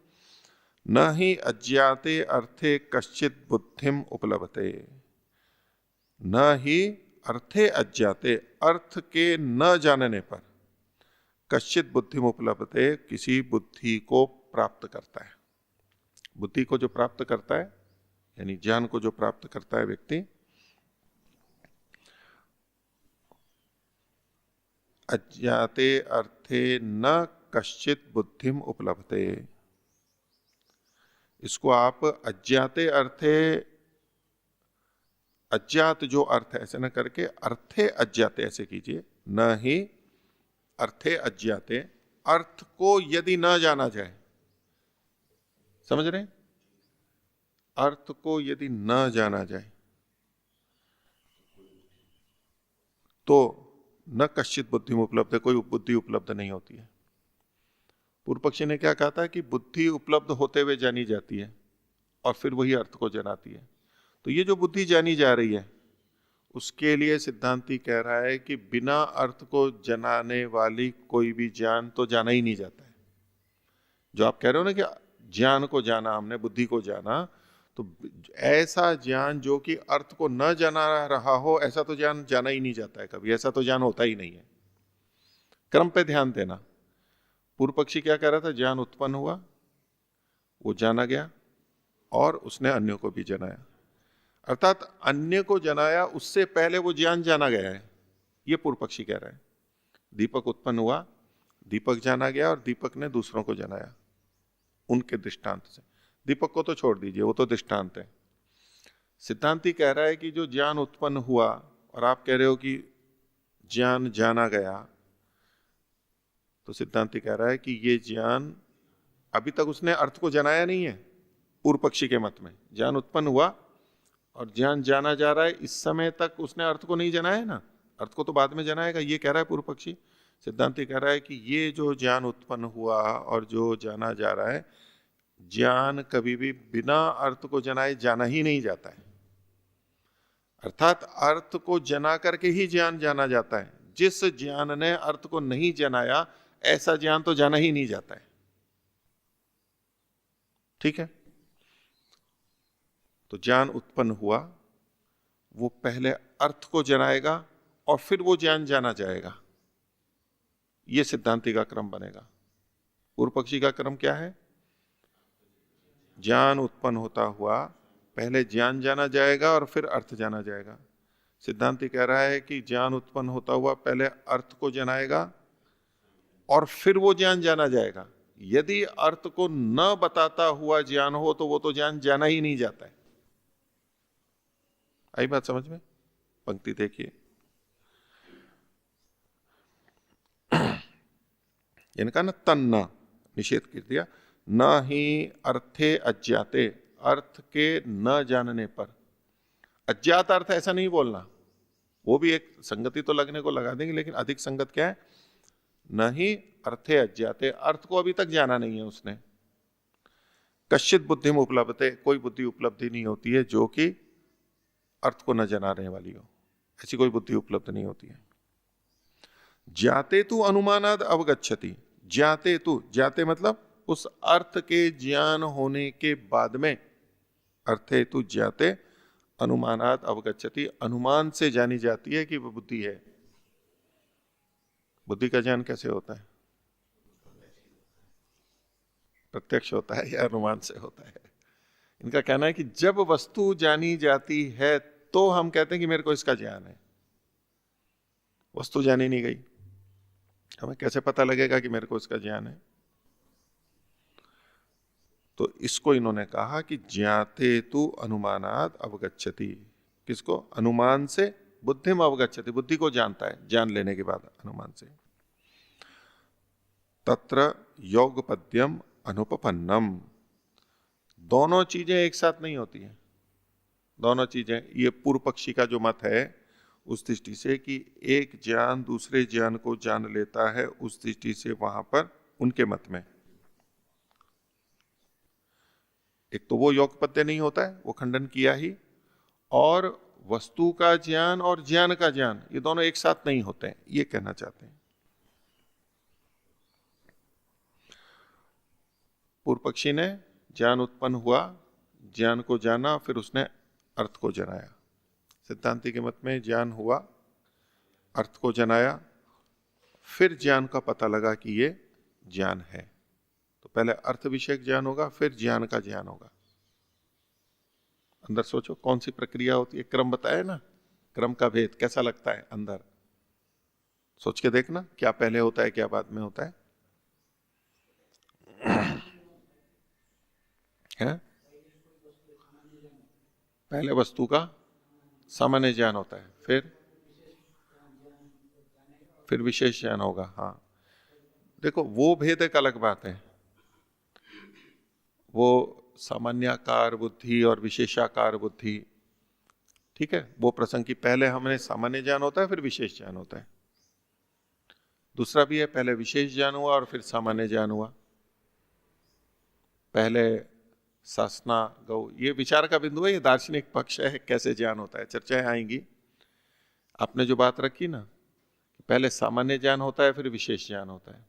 न ही अज्ञाते अर्थे कश्चित बुद्धिम उपलब्धते, न ही अर्थे अज्ञाते, अर्थ के न जानने पर, कश्चित बुद्धिम उपलब्धते, किसी बुद्धि को प्राप्त करता है। बुद्धि को जो प्राप्त करता है, यानी ज्ञान को जो प्राप्त करता है व्यक्ति, अज्ञाते अर्थे न कश्चित बुद्धिम उपलब्धते, इसको आप अज्ञाते अर्थे, अज्ञात जो अर्थ है ऐसे न करके अर्थे अज्ञाते ऐसे कीजिए। न ही अर्थे अज्ञाते, अर्थ को यदि न जाना जाए, समझ रहे हैं? अर्थ को यदि न जाना जाए तो न कश्चित बुद्धि में उपलब्ध है, कोई बुद्धि उपलब्ध नहीं होती है। पूर्व पक्षी ने क्या कहा था कि बुद्धि उपलब्ध होते हुए जानी जाती है और फिर वही अर्थ को जनाती है। तो ये जो बुद्धि जानी जा रही है उसके लिए सिद्धांती कह रहा है कि बिना अर्थ को जनाने वाली कोई भी ज्ञान तो जाना ही नहीं जाता है। जो आप कह रहे हो ना कि ज्ञान को जाना हमने, बुद्धि को जाना, तो ऐसा ज्ञान जो कि अर्थ को न जाना रहा हो, ऐसा तो ज्ञान जाना ही नहीं जाता है कभी, ऐसा तो ज्ञान होता ही नहीं है। क्रम पे ध्यान देना। पूर्व पक्षी क्या कह रहा था? ज्ञान उत्पन्न हुआ, वो जाना गया और उसने अन्य को भी जनाया, अर्थात अन्य को जनाया उससे पहले वो ज्ञान जाना गया है, ये पूर्व पक्षी कह रहा है। दीपक उत्पन्न हुआ, दीपक जाना गया और दीपक ने दूसरों को जनाया उनके दृष्टांत से। दीपक को तो छोड़ दीजिए, वो तो दृष्टांत है। सिद्धांती कह रहा है कि जो ज्ञान उत्पन्न हुआ और आप कह रहे हो कि ज्ञान जाना गया, तो सिद्धांती कह रहा है कि ये ज्ञान अभी तक उसने अर्थ को जनाया नहीं है। पूर्व पक्षी के मत में ज्ञान उत्पन्न हुआ और ज्ञान जाना जा रहा है, इस समय तक उसने अर्थ को नहीं जनाया ना, अर्थ को तो बाद में जनाएगा, ये कह रहा है पूर्व पक्षी। सिद्धांती कह रहा है कि ये जो ज्ञान उत्पन्न हुआ और जो जाना जा रहा है, ज्ञान कभी भी बिना अर्थ को जनाए जाना ही नहीं जाता है, अर्थात अर्थ को जना करके ही ज्ञान जाना जाता है। जिस ज्ञान ने अर्थ को नहीं जनाया, ऐसा ज्ञान तो जाना ही नहीं जाता है। ठीक है, तो ज्ञान उत्पन्न हुआ, वो पहले अर्थ को जनाएगा और फिर वो ज्ञान जाना जाएगा, ये सिद्धांति का क्रम बनेगा। पूर्व पक्षी का क्रम क्या है? ज्ञान उत्पन्न होता हुआ पहले ज्ञान जाना जाएगा और फिर अर्थ जाना जाएगा। सिद्धांति कह रहा है कि ज्ञान उत्पन्न होता हुआ पहले अर्थ को जनाएगा और फिर वो ज्ञान जाना जाएगा, यदि अर्थ को न बताता हुआ ज्ञान हो तो वो तो ज्ञान जाना ही नहीं जाता है। आई बात समझ में? पंक्ति देखिए, इनका ना तन्ना निषेध कर दिया, न ही अर्थे अज्ञाते, अर्थ के न जानने पर। अज्ञात अर्थ ऐसा नहीं बोलना, वो भी एक संगति तो लगने को लगा देंगे, लेकिन अधिक संगत क्या है, न ही अर्थे अज्ञाते, अर्थ को अभी तक जाना नहीं है उसने। कश्चित बुद्धि में उपलब्धते, कोई बुद्धि उपलब्धि नहीं होती है जो कि अर्थ को न जनाने वाली हो, ऐसी कोई बुद्धि उपलब्ध नहीं होती है। ज्ञाते तु अनुमानाद अवगच्छति, ज्ञाते तु, ज्ञाते मतलब उस अर्थ के ज्ञान होने के बाद में, अर्थे तु ज्ञाते अनुमानाद अवगच्छति, अनुमान से जानी जाती है कि वह बुद्धि है। बुद्धि का ज्ञान कैसे होता है? प्रत्यक्ष होता है या अनुमान से होता है? इनका कहना है कि जब वस्तु जानी जाती है तो हम कहते हैं कि मेरे को इसका ज्ञान है। वस्तु जानी नहीं गई, हमें कैसे पता लगेगा कि मेरे को इसका ज्ञान है? तो इसको इन्होंने कहा कि ज्ञाते तु अनुमानाद अवगच्छति, किसको? अनुमान से बुद्धिम अवगच्छति, बुद्धि को जानता है, जान लेने के बाद अनुमान से। तत्र योगपद्यम अनुपपन्नम, दोनों चीजें एक साथ नहीं होती हैं। दोनों चीजें, ये पूर्व पक्षी का जो मत है उस दृष्टि से कि एक ज्ञान दूसरे ज्ञान को जान लेता है, उस दृष्टि से वहां पर उनके मत में एक तो वो योगपद्य नहीं होता है, वो खंडन किया ही, और वस्तु का ज्ञान और ज्ञान का ज्ञान ये दोनों एक साथ नहीं होते हैं, ये कहना चाहते हैं। पूर्व पक्षी ने ज्ञान उत्पन्न हुआ, ज्ञान को जाना, फिर उसने अर्थ को जनाया। सिद्धांति के मत में ज्ञान हुआ, अर्थ को जनाया, फिर ज्ञान का पता लगा कि ये ज्ञान है। तो पहले अर्थ विषयक ज्ञान होगा, फिर ज्ञान का ज्ञान होगा। अंदर सोचो कौन सी प्रक्रिया होती है, क्रम बताया ना, क्रम का भेद कैसा लगता है अंदर, सोच के देखना क्या पहले होता है क्या बाद में होता है। पहले वस्तु का सामान्य ज्ञान होता है, फिर विशेष ज्ञान होगा। हाँ देखो वो भेद एक अलग बात है, वो सामान्याकार बुद्धि और विशेषाकार बुद्धि, ठीक है, वो प्रसंग की पहले हमने सामान्य ज्ञान होता है फिर विशेष ज्ञान होता है। दूसरा भी है, पहले विशेष ज्ञान हुआ और फिर सामान्य ज्ञान हुआ। पहले सासना गौ, ये विचार का बिंदु है, ये दार्शनिक पक्ष है कैसे ज्ञान होता है, चर्चाएं आएंगी। आपने जो बात रखी ना, पहले सामान्य ज्ञान होता है फिर विशेष ज्ञान होता है,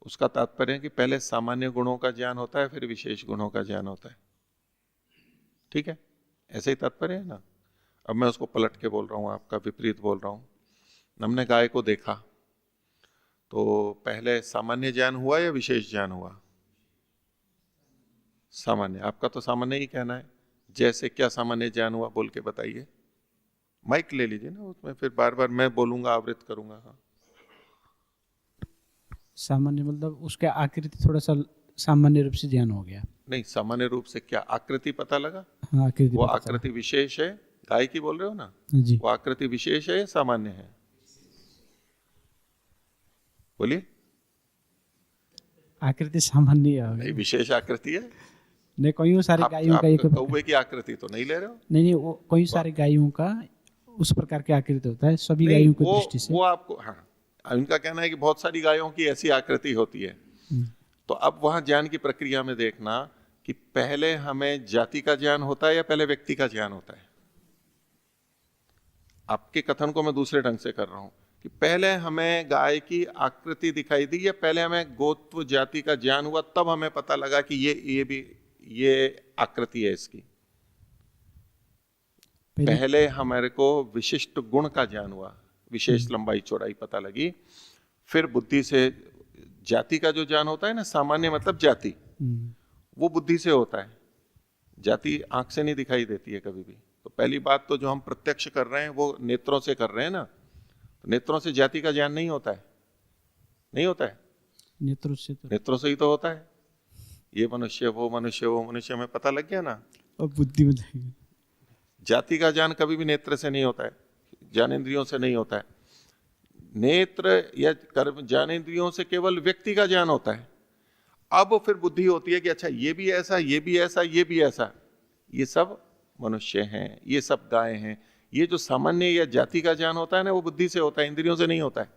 उसका तात्पर्य है कि पहले सामान्य गुणों का ज्ञान होता है फिर विशेष गुणों का ज्ञान होता है। ठीक है, ऐसे ही तात्पर्य है ना। अब मैं उसको पलट के बोल रहा हूं, आपका विपरीत बोल रहा हूं। हमने गाय को देखा तो पहले सामान्य ज्ञान हुआ या विशेष ज्ञान हुआ? सामान्य। आपका तो सामान्य ही कहना है, जैसे क्या सामान्य ज्ञान हुआ बोल के बताइए। माइक ले लीजिए ना, उसमें फिर बार बार मैं बोलूंगा, आवृत करूंगा। हाँ, सामान्य मतलब उसका आकृति थोड़ा सा सामान्य रूप से ज्ञान हो गया। नहीं, सामान्य रूप से क्या आकृति पता लगा? हाँ, आकृति वो आकृति विशेष है, गाय की बोल रहे हो ना जी, वो आकृति विशेष है या सामान्य है? बोलिए। आकृति सामान्य है। नहीं, विशेष आकृति है। नहीं, कई सारे गायों का एक कौवे की आकृति तो नहीं ले रहे हो? नहीं, वो कई सारे गायों का उस प्रकार की आकृति होता है, सभी गायों की दृष्टि से वो आपको, हाँ, इनका कहना है कि बहुत सारी गायों की ऐसी आकृति होती है। तो अब वहां ज्ञान की प्रक्रिया में देखना कि पहले हमें जाति का ज्ञान होता है या पहले व्यक्ति का ज्ञान होता है। आपके कथन को मैं दूसरे ढंग से कर रहा हूं कि पहले हमें गाय की आकृति दिखाई दी या पहले हमें गोत्र जाति का ज्ञान हुआ, तब हमें पता लगा कि ये आकृति है इसकी। पहले हमारे को विशिष्ट गुण का ज्ञान हुआ, विशेष लंबाई चौड़ाई पता लगी, फिर बुद्धि से जाति का जो ज्ञान होता है ना, सामान्य मतलब जाति, वो बुद्धि से होता है। जाति आंख से नहीं दिखाई देती है कभी भी। तो पहली बात तो जो हम प्रत्यक्ष कर रहे हैं वो नेत्रों से कर रहे हैं ना, तो नेत्रों से जाति का ज्ञान नहीं होता है, नहीं होता है। नेत्रों से तो नेत्रों से ही तो होता है। ये मनुष्य, वो मनुष्य, वो मनुष्य, हमें पता लग गया ना। अब बुद्धि में जाएगी। जाति का ज्ञान कभी भी नेत्र से नहीं होता है, ज्ञानेंद्रियों से नहीं होता है। नेत्र या कर्म ज्ञानेंद्रियों से केवल व्यक्ति का ज्ञान होता है। अब फिर बुद्धि होती है कि अच्छा ये भी ऐसा, ये भी ऐसा, ये भी ऐसा। ये सब मनुष्य हैं, ये सब गाय हैं। ये जो सामान्य या जाति का ज्ञान होता है ना, वो बुद्धि से होता है, इंद्रियों से नहीं होता है।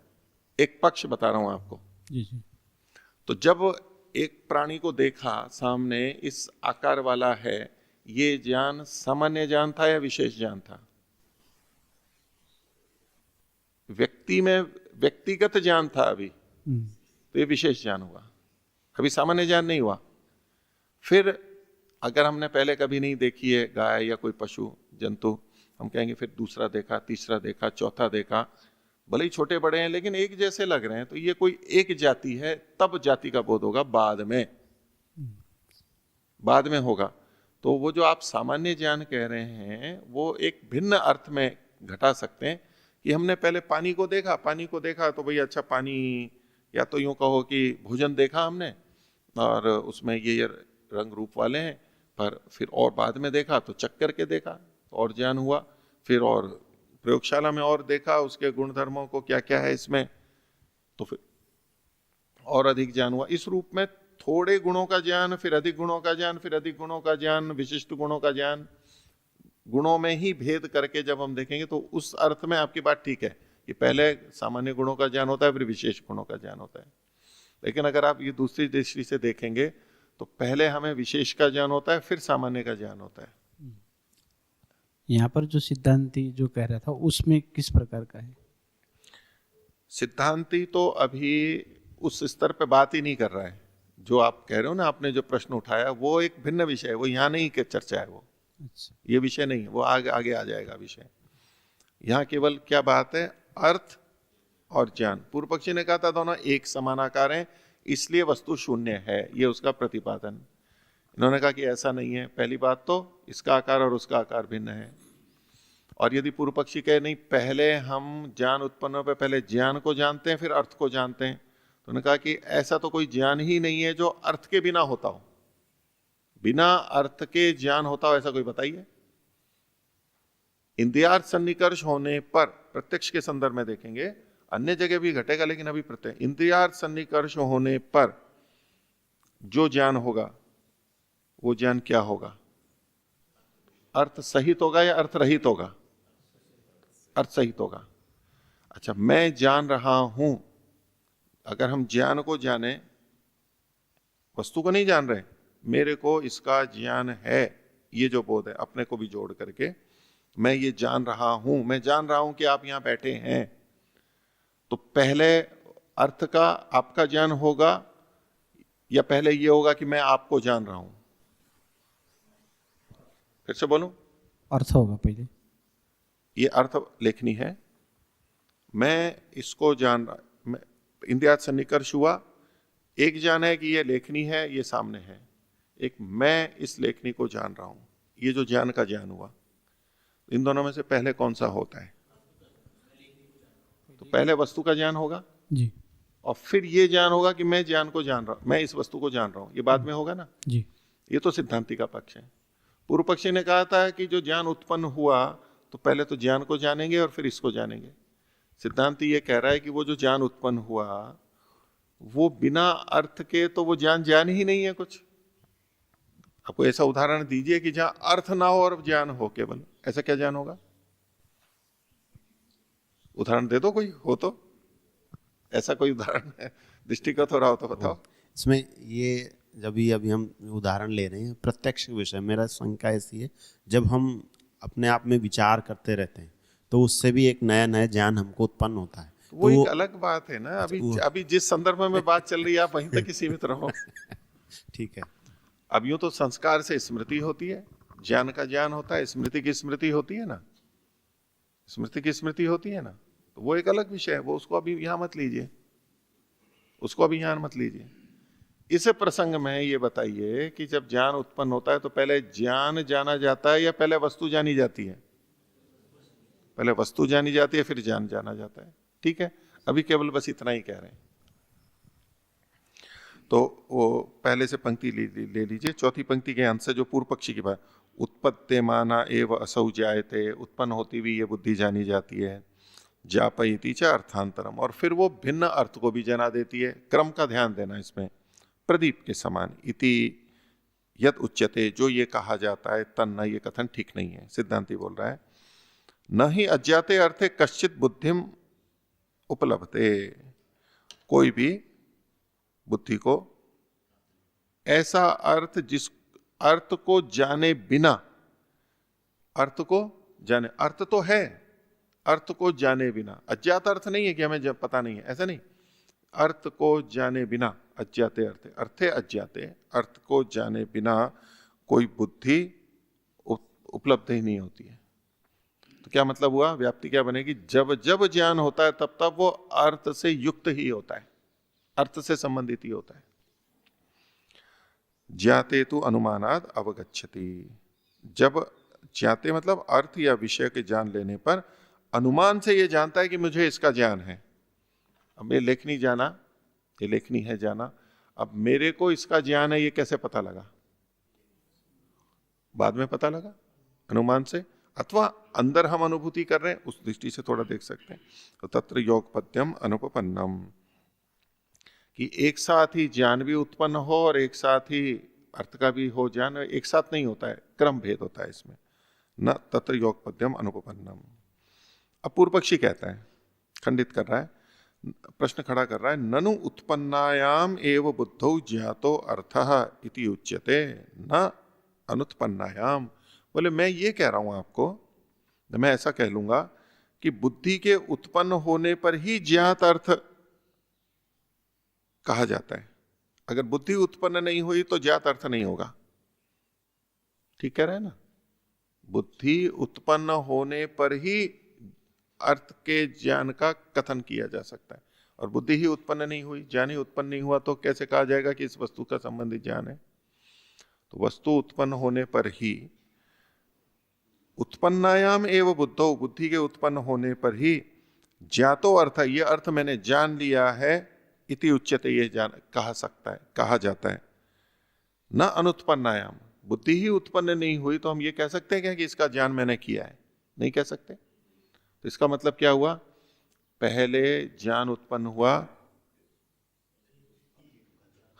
एक पक्ष बता रहा हूं आपको। जी जी। तो जब एक प्राणी को देखा सामने इस आकार वाला है, ये ज्ञान सामान्य ज्ञान था या विशेष ज्ञान था? व्यक्ति में व्यक्तिगत ज्ञान था अभी, तो ये विशेष ज्ञान हुआ, अभी सामान्य ज्ञान नहीं हुआ। फिर अगर हमने पहले कभी नहीं देखी है गाय या कोई पशु जंतु, हम कहेंगे फिर दूसरा देखा, तीसरा देखा, चौथा देखा, भले ही छोटे बड़े हैं लेकिन एक जैसे लग रहे हैं, तो ये कोई एक जाति है, तब जाति का बोध होगा। बाद में होगा। तो वो जो आप सामान्य ज्ञान कह रहे हैं, वो एक भिन्न अर्थ में घटा सकते हैं कि हमने पहले पानी को देखा तो भाई अच्छा पानी, या तो यूं कहो कि भोजन देखा हमने और उसमें ये रंग रूप वाले हैं, पर फिर और बाद में देखा तो चख करके देखा तो और ज्ञान हुआ। फिर और प्रयोगशाला में और देखा उसके गुण धर्मों को, क्या क्या है इसमें, तो फिर और अधिक ज्ञान हुआ। इस रूप में थोड़े गुणों का ज्ञान, फिर अधिक गुणों का ज्ञान, फिर अधिक गुणों का ज्ञान, विशिष्ट गुणों का ज्ञान, गुणों में ही भेद करके जब हम देखेंगे तो उस अर्थ में आपकी बात ठीक है कि पहले सामान्य गुणों का ज्ञान होता है, फिर विशेष गुणों का ज्ञान होता है। लेकिन अगर आप ये दूसरी दृष्टि से देखेंगे तो पहले हमें विशेष का ज्ञान होता है, फिर सामान्य का ज्ञान होता है। यहाँ पर जो सिद्धांती जो कह रहा था उसमें किस प्रकार का है? सिद्धांती तो अभी उस स्तर पे बात ही नहीं कर रहा है। जो आप कह रहे हो ना, आपने जो प्रश्न उठाया वो एक भिन्न विषय है, वो यहाँ नहीं के चर्चा है, वो अच्छा। ये विषय नहीं है, वो आगे आगे आ जाएगा विषय। यहाँ केवल क्या बात है, अर्थ और ज्ञान। पूर्व पक्षी ने कहा था दोनों एक समान आकार हैं, इसलिए वस्तु शून्य है, ये उसका प्रतिपादन। इन्होंने कहा कि ऐसा नहीं है। पहली बात तो इसका आकार और उसका आकार भिन्न है। और यदि पूर्व पक्षी कहे नहीं, पहले हम ज्ञान उत्पन्न हो, पहले ज्ञान को जानते हैं फिर अर्थ को जानते हैं, तो उन्होंने कहा कि ऐसा तो कोई ज्ञान ही नहीं है जो अर्थ के बिना होता हो। बिना अर्थ के ज्ञान होता हो ऐसा कोई बताइए। इंद्रियार्थ सन्निकर्ष होने पर, प्रत्यक्ष के संदर्भ में देखेंगे, अन्य जगह भी घटेगा लेकिन अभी प्रत्यक्ष, इंद्रियार्थ सन्निकर्ष होने पर जो ज्ञान होगा वो ज्ञान क्या होगा? अर्थ सहित होगा या अर्थ रहित होगा? अर्थ सहित होगा। अच्छा, मैं जान रहा हूं, अगर हम ज्ञान को जाने, वस्तु को नहीं जान रहे, मेरे को इसका ज्ञान है, ये जो बोध है अपने को भी जोड़ करके, मैं ये जान रहा हूं, मैं जान रहा हूं कि आप यहां बैठे हैं, तो पहले अर्थ का आपका ज्ञान होगा या पहले ये होगा कि मैं आपको जान रहा हूं? फिर से बोलूं, अर्थ होगा पहले। ये अर्थ लेखनी है, मैं इसको जान रहा, इंद्रियार्थ सन्निकर्ष हुआ, एक ज्ञान है कि ये लेखनी है, ये सामने है, एक मैं इस लेखनी को जान रहा हूं, ये जो ज्ञान का ज्ञान हुआ। इन दोनों में से पहले कौन सा होता है? तो पहले वस्तु का ज्ञान होगा जी, और फिर ये ज्ञान होगा कि मैं ज्ञान को जान रहा हूं, मैं इस वस्तु को जान रहा हूं, ये बाद में होगा ना जी। ये तो सिद्धांति का पक्ष है। पूर्व पक्षी ने कहा था कि जो ज्ञान उत्पन्न हुआ तो पहले तो ज्ञान को जानेंगे और फिर इसको जानेंगे। सिद्धांति ये कह रहा है कि वो जो ज्ञान उत्पन्न हुआ वो बिना अर्थ के तो वो ज्ञान ही नहीं है कुछ। आपको ऐसा उदाहरण दीजिए कि जहां अर्थ ना हो और ज्ञान हो केवल, ऐसा क्या ज्ञान होगा? उदाहरण दे दो, कोई हो तो ऐसा कोई उदाहरण है, दृष्टिगत हो रहा हो तो बताओ। इसमें ये जब ये अभी हम उदाहरण ले रहे हैं प्रत्यक्ष विषय, मेरा शंका ऐसी है, जब हम अपने आप में विचार करते रहते हैं तो उससे भी एक नया नया ज्ञान हमको उत्पन्न होता है। वो एक अलग बात है ना। अभी जिस संदर्भ में बात चल रही है आप वहीं तक ही सीमित रहो। ठीक है। अब यूं तो संस्कार से स्मृति होती है, ज्ञान का ज्ञान होता है, स्मृति की स्मृति होती है ना, स्मृति की स्मृति होती है ना, तो वो एक अलग विषय है, वो उसको अभी यहां मत लीजिए, उसको अभी यहां मत लीजिए। इस प्रसंग में ये बताइए कि जब ज्ञान उत्पन्न होता है तो पहले ज्ञान जाना जाता है या पहले वस्तु जानी जाती है? पहले वस्तु जानी जाती है फिर ज्ञान जाना जाता है। ठीक है, अभी केवल बस इतना ही कह रहे हैं। तो वो पहले से पंक्ति ले लीजिए, चौथी पंक्ति के अंत से जो पूर्व पक्षी की बात, उत्पत्त्यमाना एव असौ जायते, उत्पन्न होती हुई ये बुद्धि जानी जाती है, जापयति च अर्थांतरम, और फिर वो भिन्न अर्थ को भी जना देती है। क्रम का ध्यान देना इसमें, प्रदीप के समान। इति यद उच्यते, जो ये कहा जाता है, तन्न, ये कथन ठीक नहीं है। सिद्धांति बोल रहा है, न ही अज्ञाते अर्थे कश्चित बुद्धिम उपलब्धते, कोई भी बुद्धि को ऐसा अर्थ जिस अर्थ को जाने बिना, अर्थ को जाने, अर्थ तो है, अर्थ को जाने बिना, अज्ञात अर्थ नहीं है कि हमें जब पता नहीं है, ऐसा नहीं, अर्थ को जाने बिना, अज्ञाते अर्थे, अर्थे अज्ञाते, अर्थ को जाने बिना कोई बुद्धि उपलब्ध ही नहीं होती है। तो क्या मतलब हुआ, व्याप्ति क्या बनेगी, जब जब ज्ञान होता है तब तब वो अर्थ से युक्त ही होता है, अर्थ से संबंधित ही होता है। ज्ञाते तो अनुमानाद अवगच्छति, जब ज्ञाते मतलब अर्थ या विषय के जान लेने पर अनुमान से ये जानता है कि मुझे इसका ज्ञान है। अब ये लेखनी जाना, ये लेखनी है जाना, अब मेरे को इसका ज्ञान है, ये कैसे पता लगा, बाद में पता लगा अनुमान से, अथवा अंदर हम अनुभूति कर रहे हैं, उस दृष्टि से थोड़ा देख सकते हैं। तो तत्र योगपद्यम अनुपपन्नम, कि एक साथ ही ज्ञान भी उत्पन्न हो और एक साथ ही अर्थ का भी हो ज्ञान, एक साथ नहीं होता है, क्रम भेद होता है इसमें। न तत्र योगपद्यम अनुपपन्नम। अब पूर्व पक्षी कहता है, खंडित कर रहा है, प्रश्न खड़ा कर रहा है, ननु उत्पन्नायाम एव बुद्धौ ज्ञातो अर्थः इति उच्यते न अनुत्पन्नायाम। बोले मैं ये कह रहा हूं आपको, मैं ऐसा कह लूंगा कि बुद्धि के उत्पन्न होने पर ही ज्ञात अर्थ कहा जाता है। अगर बुद्धि उत्पन्न नहीं हुई तो ज्ञात अर्थ नहीं होगा। ठीक कह रहे हैं ना, बुद्धि उत्पन्न होने पर ही अर्थ के ज्ञान का कथन किया जा सकता है, और बुद्धि ही उत्पन्न नहीं हुई, ज्ञान ही उत्पन्न नहीं हुआ, तो कैसे कहा जाएगा कि इस वस्तु का संबंधित ज्ञान है। तो वस्तु उत्पन्न होने पर ही, उत्पन्नायाम एव बुद्धौ, बुद्धि के उत्पन्न होने पर ही ज्ञातो अर्थ, ये अर्थ मैंने जान लिया है, इति उच्यते, ये जान कहा सकता है, कहा जाता है। न अनुत्पन्नायाम, बुद्धि ही उत्पन्न नहीं हुई तो हम ये कह सकते हैं क्या कि इसका ज्ञान मैंने किया है, नहीं कह सकते। तो इसका मतलब क्या हुआ, पहले ज्ञान उत्पन्न हुआ,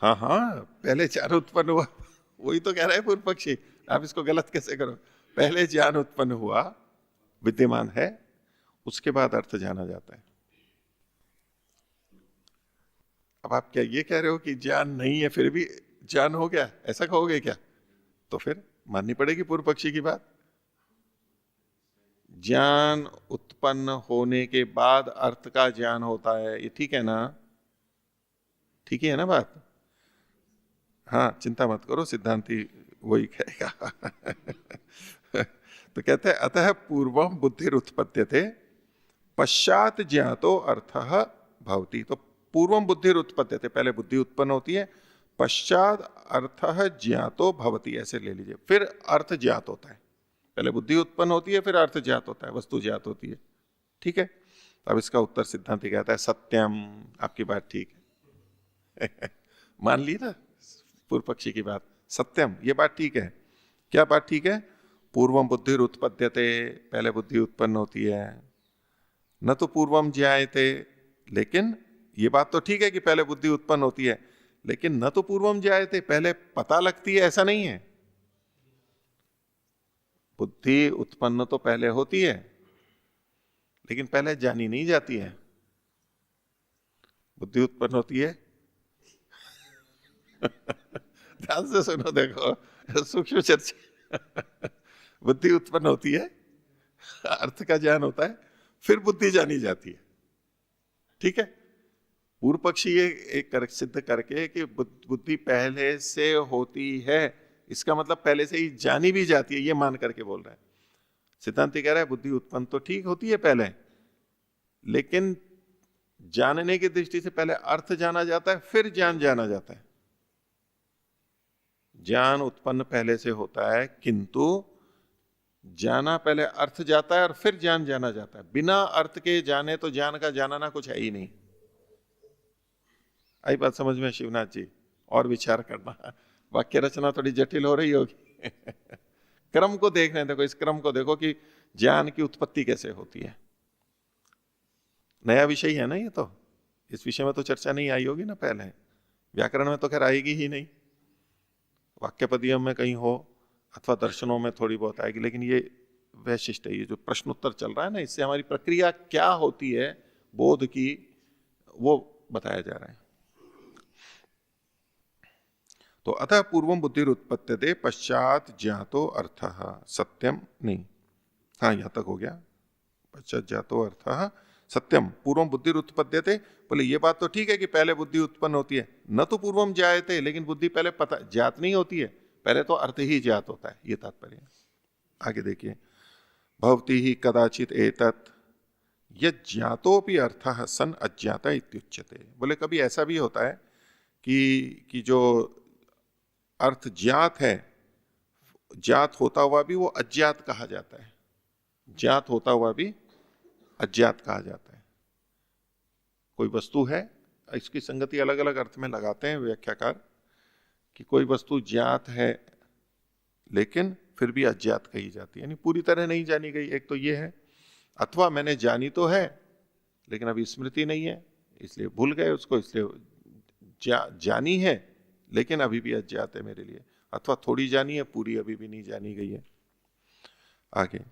हाँ हाँ पहले ज्ञान उत्पन्न हुआ, वही तो कह रहा है पूर्व पक्षी, आप इसको गलत कैसे करो। पहले ज्ञान उत्पन्न हुआ, विद्यमान है, उसके बाद अर्थ जाना जाता है। अब आप क्या ये कह रहे हो कि ज्ञान नहीं है फिर भी ज्ञान हो गया, ऐसा कहोगे क्या? तो फिर माननी पड़ेगी पूर्व पक्षी की बात। ज्ञान उत्पन्न होने के बाद अर्थ का ज्ञान होता है, ये ठीक है ना? ठीक ही है ना बात? हाँ, चिंता मत करो, सिद्धांति वही कहेगा। तो कहते हैं अतः पूर्वम बुद्धिर उत्पद्यते पश्चात ज्ञातो अर्थः भवति। तो पूर्वम बुद्धिर उत्पद्यते, पहले बुद्धि उत्पन्न होती है, पश्चात अर्थः ज्ञातो भवति, ऐसे ले लीजिए, फिर अर्थ ज्ञात होता है। पहले बुद्धि उत्पन्न होती है, फिर अर्थ ज्ञात होता है, वस्तु ज्ञात होती है। ठीक है, अब इसका उत्तर सिद्धांति कहता है सत्यम, आपकी बात ठीक है। मान ली ना पूर्व पक्षी की बात, सत्यम, ये बात ठीक है। क्या बात ठीक है? पूर्वम बुद्धिर उत्पद्यते, पहले बुद्धि उत्पन्न होती है, न तो पूर्वम ज्ञायते, लेकिन ये बात तो ठीक है कि पहले बुद्धि उत्पन्न होती है, लेकिन न तो पूर्वम ज्ञायते, पहले पता लगती है, ऐसा नहीं है। बुद्धि उत्पन्न तो पहले होती है, लेकिन पहले जानी नहीं जाती है। बुद्धि उत्पन्न होती है, ध्यान से सुनो, देखो सूक्ष्म चर्चा। बुद्धि उत्पन्न होती है, अर्थ का ज्ञान होता है, फिर बुद्धि जानी जाती है। ठीक है, पूर्व पक्षी ये एक सिद्ध करके कि बुद्धि पहले से होती है, इसका मतलब पहले से ही जानी भी जाती है, ये मान करके बोल रहा है। सिद्धांति कह रहा है बुद्धि उत्पन्न तो ठीक होती है पहले, लेकिन जानने की दृष्टि से पहले अर्थ जाना जाता है, फिर ज्ञान जाना जाता है। ज्ञान उत्पन्न पहले से होता है, किंतु जाना पहले अर्थ जाता है और फिर ज्ञान जाना जाता है। बिना अर्थ के जाने तो ज्ञान का जानना कुछ है ही नहीं। आई बात समझ में शिवनाथ जी? और विचार करना, वाक्य रचना थोड़ी जटिल हो रही होगी। क्रम को देखने देखो, इस क्रम को देखो कि ज्ञान की उत्पत्ति कैसे होती है। नया विषय है ना ये, तो इस विषय में तो चर्चा नहीं आई होगी ना पहले, व्याकरण में तो खैर आएगी ही नहीं, वाक्यपदियम में कहीं हो अथवा दर्शनों में थोड़ी बहुत आएगी, लेकिन ये वैशिष्ट है। ये जो प्रश्न उत्तर चल रहा है ना, इससे हमारी प्रक्रिया क्या होती है बोध की, वो बताया जा रहा है। तो अतः पूर्वम बुद्धि उत्पत्त्यते पश्चात ज्ञातो अर्थः सत्यम, नहीं, हाँ यहां तक हो गया, पश्चात ज्ञातो अर्थः सत्यम पूर्वम बुद्धि उत्पद्यते। बोले ये बात तो ठीक है कि पहले बुद्धि उत्पन्न होती है, न तो पूर्वम जायते, लेकिन बुद्धि पहले पता ज्ञात नहीं होती है, पहले तो अर्थ ही ज्ञात होता है, ये तात्पर्य है। आगे देखिए, भवति ही कदाचित एतत् यज्ञातोपि अर्थः सन अज्ञाता इत्युच्यते। बोले कभी ऐसा भी होता है कि जो अर्थ ज्ञात है, ज्ञात होता हुआ भी वो अज्ञात कहा जाता है, ज्ञात होता हुआ भी अज्ञात कहा जाता है। कोई वस्तु है, इसकी संगति अलग अलग अर्थ में लगाते हैं व्याख्याकार, कि कोई वस्तु ज्ञात है लेकिन फिर भी अज्ञात कही जाती है, यानी पूरी तरह नहीं जानी गई, एक तो ये है। अथवा मैंने जानी तो है लेकिन अभी स्मृति नहीं है, इसलिए भूल गए उसको, इसलिए जानी है लेकिन अभी भी अज्ञात है मेरे लिए। अथवा थोड़ी जानी है, पूरी अभी भी नहीं जानी गई है। आगे,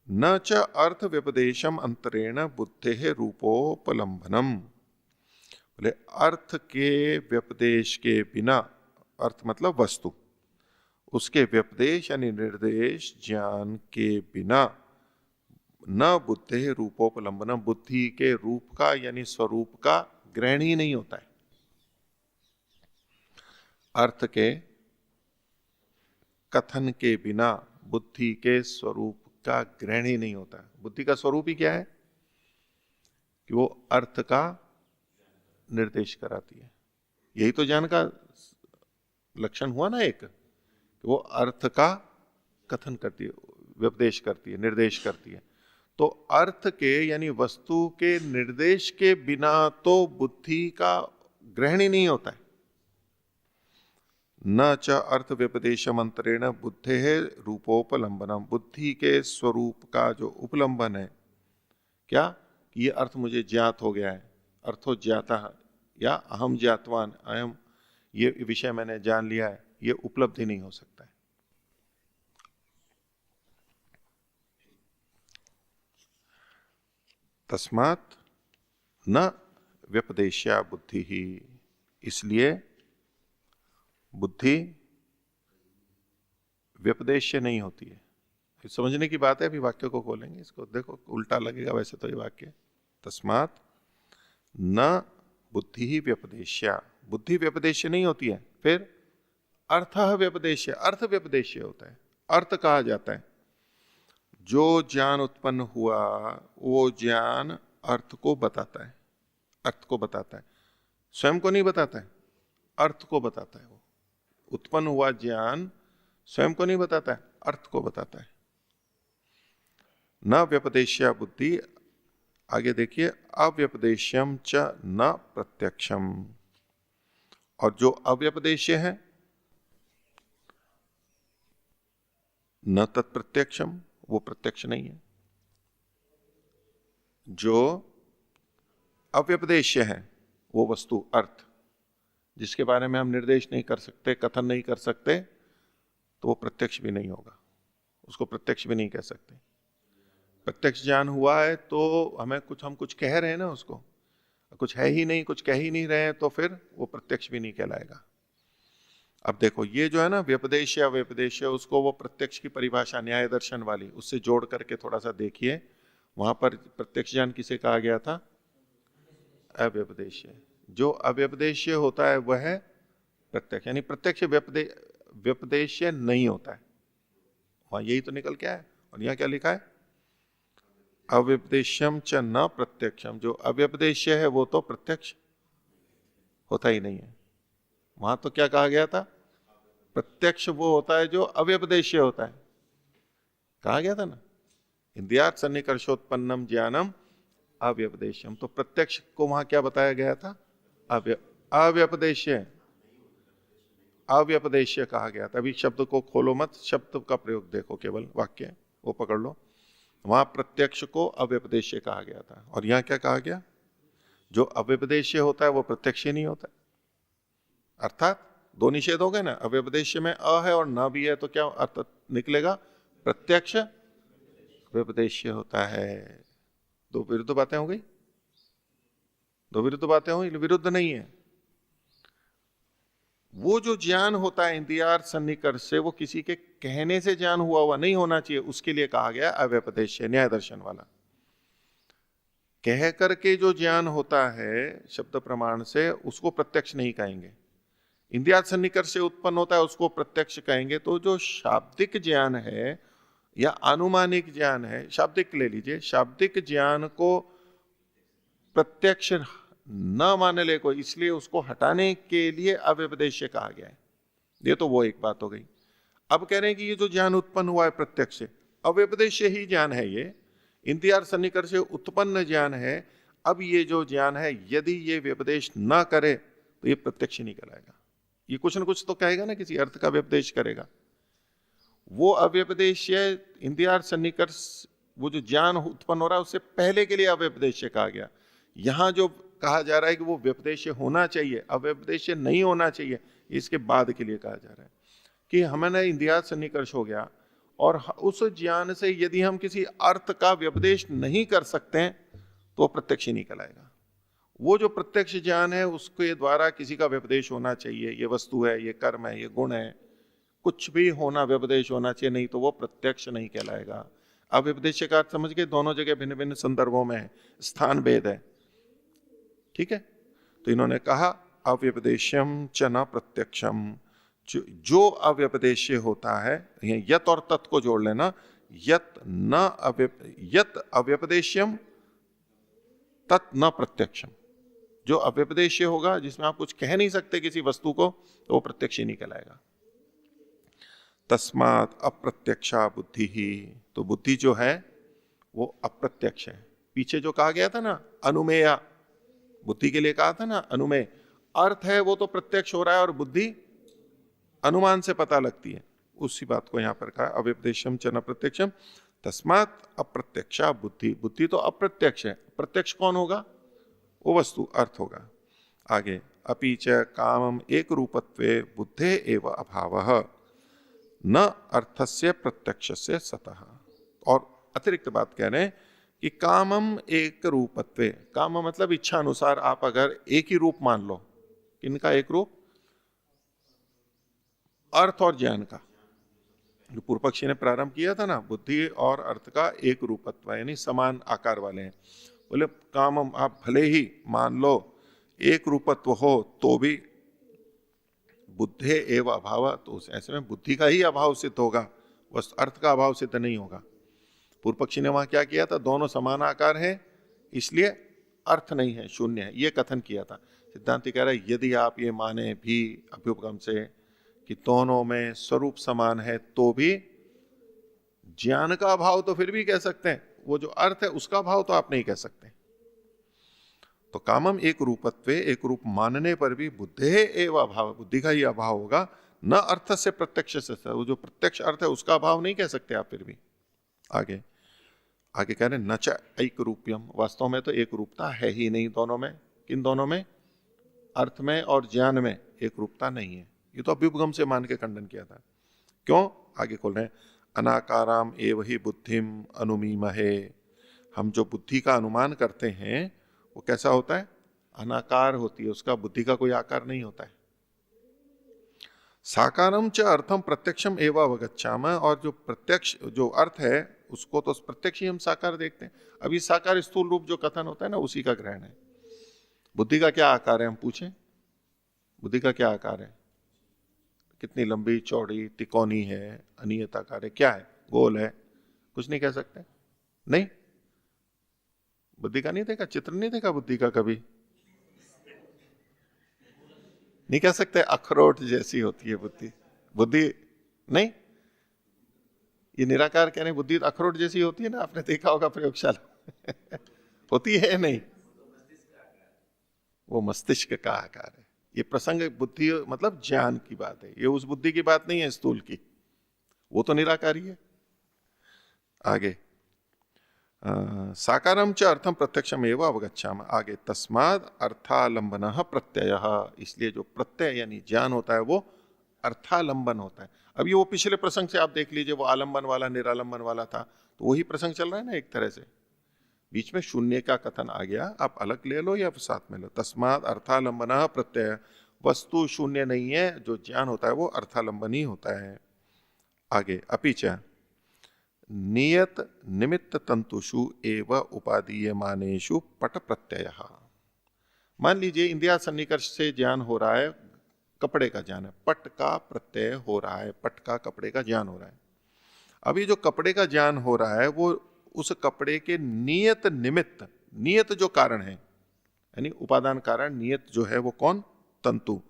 न च अर्थ व्यपदेशम अंतरेण बुद्धे रूपोपलंबनम। बोले अर्थ के व्यपदेश के बिना, अर्थ मतलब वस्तु, उसके व्यपदेश यानी निर्देश ज्ञान के बिना न बुद्धे रूपोपलंबनम, बुद्धि के रूप का यानी स्वरूप का ग्रहण ही नहीं होता है। अर्थ के कथन के बिना बुद्धि के स्वरूप का ग्रहण ही नहीं होता है। बुद्धि का स्वरूप ही क्या है कि वो अर्थ का निर्देश कराती है, यही तो ज्ञान का लक्षण हुआ ना एक, कि वो अर्थ का कथन करती है, व्यपदेश करती है, निर्देश करती है। तो अर्थ के यानी वस्तु के निर्देश के बिना तो बुद्धि का ग्रहण ही नहीं होता है। न च अर्थ व्यपदेशम अंतरेण बुद्धे है रूपोपलंबनम, बुद्धि के स्वरूप का जो उपलंबन है, क्या ये अर्थ मुझे ज्ञात हो गया है, अर्थो ज्ञाता या अहम ज्ञातवान अयम, ये विषय मैंने जान लिया है, ये उपलब्धि नहीं हो सकता है। तस्मात् न व्यपदेश्या बुद्धि ही, इसलिए बुद्धि व्यपदेश्य नहीं होती है। समझने की बात है, अभी वाक्य को खोलेंगे, इसको देखो उल्टा लगेगा वैसे तो ये वाक्य। तस्मात् न बुद्धि ही व्यपदेश्या, बुद्धि व्यपदेश्य नहीं होती है। फिर अर्थ व्यपदेश्य, अर्थ व्यपदेश्य होता है, अर्थ कहा जाता है। जो ज्ञान उत्पन्न हुआ वो ज्ञान अर्थ को बताता है, अर्थ को बताता है, स्वयं को नहीं बताता है, अर्थ को बताता है। वो उत्पन्न हुआ ज्ञान स्वयं को नहीं बताता है, अर्थ को बताता है। न व्यपदेश्या बुद्धि, आगे देखिए, अव्यपदेश्यम च न प्रत्यक्षम, और जो अव्यपदेश्य है न तत्प्रत्यक्षम, वो प्रत्यक्ष नहीं है। जो अव्यपदेश्य है वो वस्तु अर्थ, जिसके बारे में हम निर्देश नहीं कर सकते, कथन नहीं कर सकते, तो वो प्रत्यक्ष भी नहीं होगा, उसको प्रत्यक्ष भी नहीं कह सकते। प्रत्यक्ष ज्ञान हुआ है तो हमें हम कुछ कह रहे हैं ना, उसको कुछ है ही नहीं, कुछ कह ही नहीं रहे हैं, तो फिर वो प्रत्यक्ष भी नहीं कहलाएगा। अब देखो ये जो है ना व्यपदेश या व्यपदेश, उसको वो प्रत्यक्ष की परिभाषा न्याय दर्शन वाली उससे जोड़ करके थोड़ा सा देखिए। वहां पर प्रत्यक्ष ज्ञान किसे कहा गया था? अव्यपदेश्य। जो अव्यपदेश्य होता है वह है प्रत्यक्ष, यानी प्रत्यक्ष व्यपदेश्य नहीं होता है। वहां यही तो निकल के आया, और यहां क्या लिखा है? अव्यपदेश्यम च न प्रत्यक्षम। जो अव्यपदेश्य है वो तो प्रत्यक्ष होता ही नहीं है। वहां तो क्या कहा गया था? प्रत्यक्ष वो होता है जो अव्यपदेश्य होता है, कहा गया था ना, इंद्रियार्थ सन्निकर्षोत्पन्नम ज्ञानम अव्यपदेश्यम। तो प्रत्यक्ष को वहां क्या बताया गया था? अव्यपदेश्य। अव्यपदेश्य कहा गया था। अभी शब्द को खोलो मत, शब्द का प्रयोग देखो, केवल वाक्य वो पकड़ लो। वहां प्रत्यक्ष को अव्यपदेश्य कहा गया था, और यहां क्या कहा गया? जो अव्यपदेश्य होता है वो प्रत्यक्ष नहीं होता है। अर्थात दो निषेध हो गए ना, अव्यपदेश्य में अ है और न भी है, तो क्या अर्थ निकलेगा? प्रत्यक्ष व्यपदेश्य होता है। दो विरुद्ध बातें हो गई, दो विरुद्ध बातें हुई, विरुद्ध नहीं है। वो जो ज्ञान होता है इंद्रियार सन्निकर्ष से, वो किसी के कहने से ज्ञान हुआ नहीं होना चाहिए, उसके लिए कहा गया अव्यपदेश्य, न्याय दर्शन वाला। कह करके जो ज्ञान होता है शब्द प्रमाण से, उसको प्रत्यक्ष नहीं कहेंगे। इंद्रियार सन्निकर्ष से उत्पन्न होता है उसको प्रत्यक्ष कहेंगे। तो जो शाब्दिक ज्ञान है या अनुमानिक ज्ञान है, शाब्दिक ले लीजिए, शाब्दिक ज्ञान को प्रत्यक्ष न माने ले कोई, इसलिए उसको हटाने के लिए अव्यपदेश्य कहा गया है। ये तो वो एक बात हो गई। अब कह रहे हैं कि ये जो ज्ञान उत्पन्न हुआ है प्रत्यक्ष से, अव्यपदेश्य ही ज्ञान है, ये इंद्रियार सन्निकर्ष से उत्पन्न ज्ञान है। अब ये जो ज्ञान है, यदि ये व्यपदेश न करे तो ये प्रत्यक्ष नहीं कहलाएगा। ये कुछ न कुछ तो कहेगा ना, किसी अर्थ का व्यपदेश करेगा। वो अव्यपदेश्य इंद्रियार सन्निकर्ष, वो जो ज्ञान उत्पन्न हो रहा है उससे पहले के लिए अव्यपदेश्य कहा गया। यहां जो कहा जा रहा है कि वो व्यपदेश्य होना चाहिए, अव्यपदेश्य नहीं होना चाहिए, इसके बाद के लिए कहा जा रहा है कि हमें इंद्रियार सन्निकर्ष हो गया, और उस ज्ञान से यदि हम किसी अर्थ का व्यपदेश नहीं कर सकते हैं तो प्रत्यक्ष नहीं कहलाएगा। वो जो प्रत्यक्ष ज्ञान है उसके द्वारा किसी का व्यपदेश होना चाहिए, ये वस्तु है, ये कर्म है, ये गुण है, कुछ भी होना, व्यपदेश होना चाहिए, नहीं तो वो प्रत्यक्ष नहीं कहलाएगा। अब व्यपदेश का अर्थ समझ के, दोनों जगह भिन्न भिन्न संदर्भों में है, स्थान भेद है, ठीक है। तो इन्होंने कहा अव्यपदेश्यम च न प्रत्यक्षम, जो अव्यपदेश्य होता है, यत और तत् को जोड़ लेना, यत अव्यपदेश्यम तत् न प्रत्यक्षम। जो अव्यपदेश्य होगा, जिसमें आप कुछ कह नहीं सकते किसी वस्तु को, तो वो प्रत्यक्ष ही नहीं कहलाएगा। तस्मात् अप्रत्यक्षा बुद्धि ही, तो बुद्धि जो है वो अप्रत्यक्ष है। पीछे जो कहा गया था ना अनुमेया, बुद्धि के लिए कहा था ना अनुमेय, अर्थ है वो तो प्रत्यक्ष हो रहा है और बुद्धि अनुमान से पता लगती है, उसी बात को यहां पर कहा अव्यपदेशम च न प्रत्यक्षम तस्मात् अप्रत्यक्षा बुद्धि। बुद्धि तो अप्रत्यक्ष है, प्रत्यक्ष कौन होगा? वो वस्तु, अर्थ होगा। आगे अपि च कामम एक रूपत्वे बुद्धे एव अभावः न अर्थस्य प्रत्यक्षस्य सतः। और अतिरिक्त बात कह रहे हैं कि कामम एक रूपत्वे, काम मतलब इच्छा अनुसार आप अगर एक ही रूप मान लो, किनका एक रूप? अर्थ और ज्ञान का। जो पूर्व पक्षी ने प्रारंभ किया था ना, बुद्धि और अर्थ का एक रूपत्व, यानी समान आकार वाले हैं। बोले कामम आप भले ही मान लो एक रूपत्व हो तो भी बुद्धे एव अभाव, तो ऐसे में बुद्धि का ही अभाव सिद्ध होगा, बस अर्थ का अभाव सिद्ध नहीं होगा। पूर्व पक्षी ने वहां क्या किया था? दोनों समान आकार है इसलिए अर्थ नहीं है, शून्य है, यह कथन किया था। सिद्धांति कह रहा है यदि आप ये माने भी अभ्युपगम से कि दोनों में स्वरूप समान है, तो भी ज्ञान का अभाव तो फिर भी कह सकते हैं, वो जो अर्थ है उसका अभाव तो आप नहीं कह सकते। तो कामम एक रूपत्वे, एक रूप मानने पर भी बुद्धे एव अभाव, बुद्धि का ही अभाव होगा, न अर्थ से प्रत्यक्ष से, वो जो प्रत्यक्ष अर्थ है उसका अभाव नहीं कह सकते आप फिर भी। आगे आगे कह रहे न च एक रूप्यम, वास्तव में तो एक रूपता है ही नहीं दोनों में। किन दोनों में? अर्थ में और ज्ञान में एक रूपता नहीं है। ये तो अभ्युपगम से मान के खंडन किया था। क्यों? आगे खोल रहे हैं अनाकाराम एव ही बुद्धिम अनुमीमहे। हम जो बुद्धि का अनुमान करते हैं वो कैसा होता है? अनाकार होती है, उसका बुद्धि का कोई आकार नहीं होता है। साकारम च अर्थम प्रत्यक्षम एव अवगच्छाम, और जो प्रत्यक्ष जो अर्थ है उसको तो प्रत्यक्ष ही हम साकार देखते हैं। अभी साकार स्थूल रूप जो कथन होता है ना, उसी का ग्रहण है। बुद्धि का क्या आकार है? हम पूछें, बुद्धि का क्या आकार है? कितनी लंबी चौड़ी, तिकोनी है, अनियत आकार है, क्या है? गोल है? कुछ नहीं कह सकते। नहीं, बुद्धि का नहीं देखा, चित्र नहीं देखा बुद्धि का कभी, नहीं कह सकते अखरोट जैसी होती है बुद्धि। बुद्धि नहीं, ये निराकार कह रहे हैं बुद्धि अखरोट जैसी होती है ना, आपने देखा होगा प्रयोगशाला होती है नहीं? वो मस्तिष्क का आकार है, ये प्रसंग बुद्धि मतलब ज्ञान की बात है, ये उस बुद्धि की बात नहीं है स्थूल की, वो तो निराकारी है। आगे साकारम च अर्थम प्रत्यक्षम एवं अवगच्छाम, आगे तस्माद अर्थालंबन प्रत्यय, इसलिए जो प्रत्यय यानी ज्ञान होता है वो अर्थालंबन होता है। अब ये वो पिछले प्रसंग से आप देख लीजिए, वो आलंबन वाला निरालंबन वाला था, तो वही प्रसंग चल रहा है ना एक तरह से। बीच में शून्य का कथन आ गया, आप अलग ले लो या साथ में लो। तस्माद अर्थालंबन प्रत्यय, वस्तु शून्य नहीं है, जो ज्ञान होता है वो अर्थालंबन ही होता है। आगे अपिच नियत निमित्त तंतुषु एव उपादीयमानेषु पट प्रत्यय। मान लीजिए इंद्रिया सन्निकर्ष से ज्ञान हो रहा है, कपड़े का ज्ञान है, पट का प्रत्यय हो रहा है, पट का कपड़े का ज्ञान हो रहा है। अभी जो कपड़े का ज्ञान हो रहा है वो उस कपड़े के नियत निमित्त, नियत जो कारण है यानी उपादान कारण, नियत जो है वो कौन, तंतु,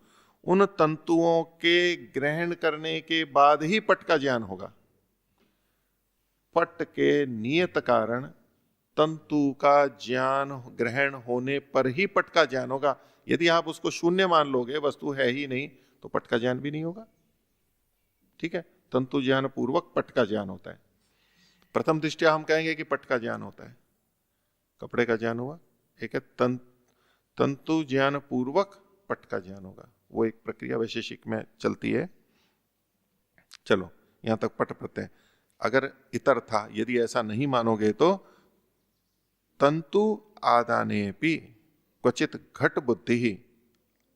उन तंतुओं के ग्रहण करने के बाद ही पट का ज्ञान होगा। पट के नियत कारण तंतु का ज्ञान ग्रहण होने पर ही पट का ज्ञान होगा। यदि आप उसको शून्य मान लोगे, वस्तु है ही नहीं, तो पट का ज्ञान भी नहीं होगा। ठीक है, तंतु ज्ञान पूर्वक पट का ज्ञान होता है। प्रथम दृष्टया हम कहेंगे कि पट का ज्ञान होता है, कपड़े का ज्ञान हुआ। एक है तंतु ज्ञान पूर्वक पट का ज्ञान होगा, वो एक प्रक्रिया वैशेषिक में चलती है। चलो यहां तक पट प्रत्यय। अगर इतर था, यदि ऐसा नहीं मानोगे तो तंतु आदाने भी क्वचित घट बुद्धि ही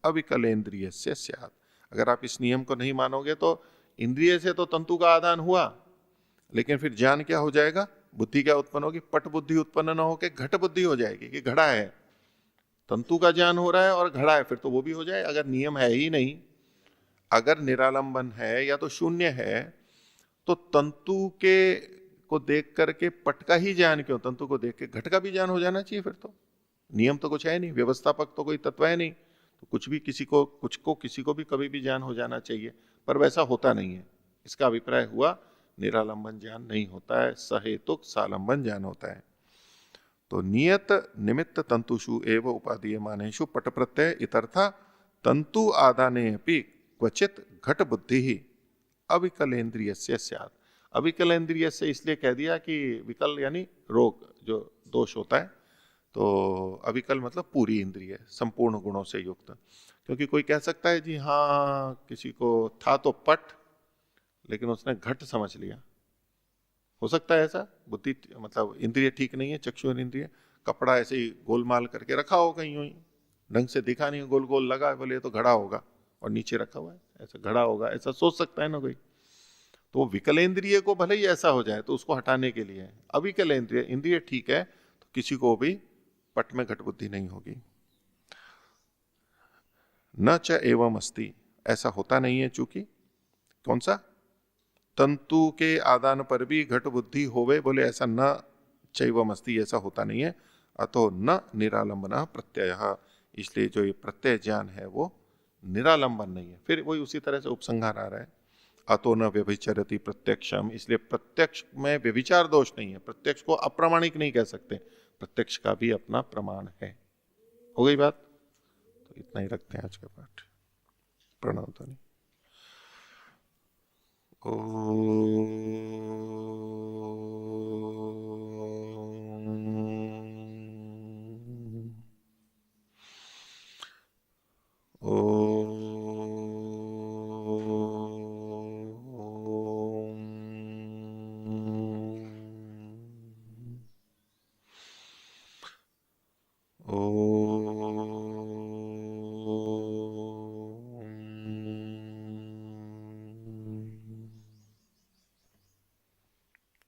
अविकलेन्द्रिय से स्यात्। अगर आप इस नियम को नहीं मानोगे तो इंद्रिय से तो तंतु का आदान हुआ, लेकिन फिर ज्ञान क्या हो जाएगा, बुद्धि क्या उत्पन्न होगी, पट बुद्धि उत्पन्न न होकर घट बुद्धि हो जाएगी कि घड़ा है, तंतु का ज्ञान हो रहा है और घड़ा है, फिर तो वो भी हो जाए। अगर नियम है ही नहीं, अगर निरालंबन है या तो शून्य है, तो तंतु के को देख करके पट का ही ज्ञान क्यों, तंतु को देख के घट का भी ज्ञान हो जाना चाहिए। फिर तो नियम तो कुछ है नहीं, व्यवस्थापक तो कोई तत्व है नहीं, तो कुछ भी किसी को किसी को भी कभी भी ज्ञान हो जाना चाहिए, पर वैसा होता नहीं है। इसका अभिप्राय हुआ निरालंबन ज्ञान नहीं होता है, सहेतुक सालंबन ज्ञान होता है। तो नियत निमित्त तंतुषु एवं उपादीयमानेषु पट प्रत्यय इतर्था तंतु आदाने अपि क्वचित घट बुद्धि ही अविकलेन्द्रिय से स्यात्। अविकलेन्द्रिय से इसलिए कह दिया कि विकल यानी रोग, जो दोष होता है, तो अविकल मतलब पूरी इंद्रिय, संपूर्ण गुणों से युक्त। क्योंकि कोई कह सकता है जी हाँ, किसी को था तो पट, लेकिन उसने घट समझ लिया, हो सकता है ऐसा, बुद्धि मतलब इंद्रिय ठीक नहीं है, चक्षु इंद्रिय, कपड़ा ऐसे ही गोलमाल करके रखा हो कहीं, यूं ही ढंग से दिखा नहीं, गोल गोल लगा, बोले ये तो घड़ा होगा और नीचे रखा हुआ है, ऐसा घड़ा होगा, ऐसा सोच सकता है ना कोई। तो विकलेंद्रिय को भले ही ऐसा हो जाए तो उसको हटाने के लिए अविकलेंद्रिय, इंद्रिय ठीक है तो किसी को भी पट में घट बुद्धि नहीं होगी। न च एवं अस्ति, ऐसा होता नहीं है, चूंकि कौन सा, तंतु के आदान पर भी घट बुद्धि होवे, बोले ऐसा न चैवम अस्ति, ऐसा होता नहीं है। अतो न निरालंबन प्रत्यय, इसलिए जो ये प्रत्यय ज्ञान है वो निरालंबन नहीं है। फिर वही उसी तरह से उपसंहार आ रहा है, अतो न व्यभिचरति प्रत्यक्षम, इसलिए प्रत्यक्ष में व्यभिचार दोष नहीं है, प्रत्यक्ष को अप्रामाणिक नहीं कह सकते, प्रत्यक्ष का भी अपना प्रमाण है। हो गई बात, तो इतना ही रखते हैं आज का पाठ। प्रणव ध्वनि।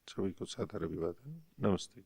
सभी को सादर अभिवादन, नमस्ते।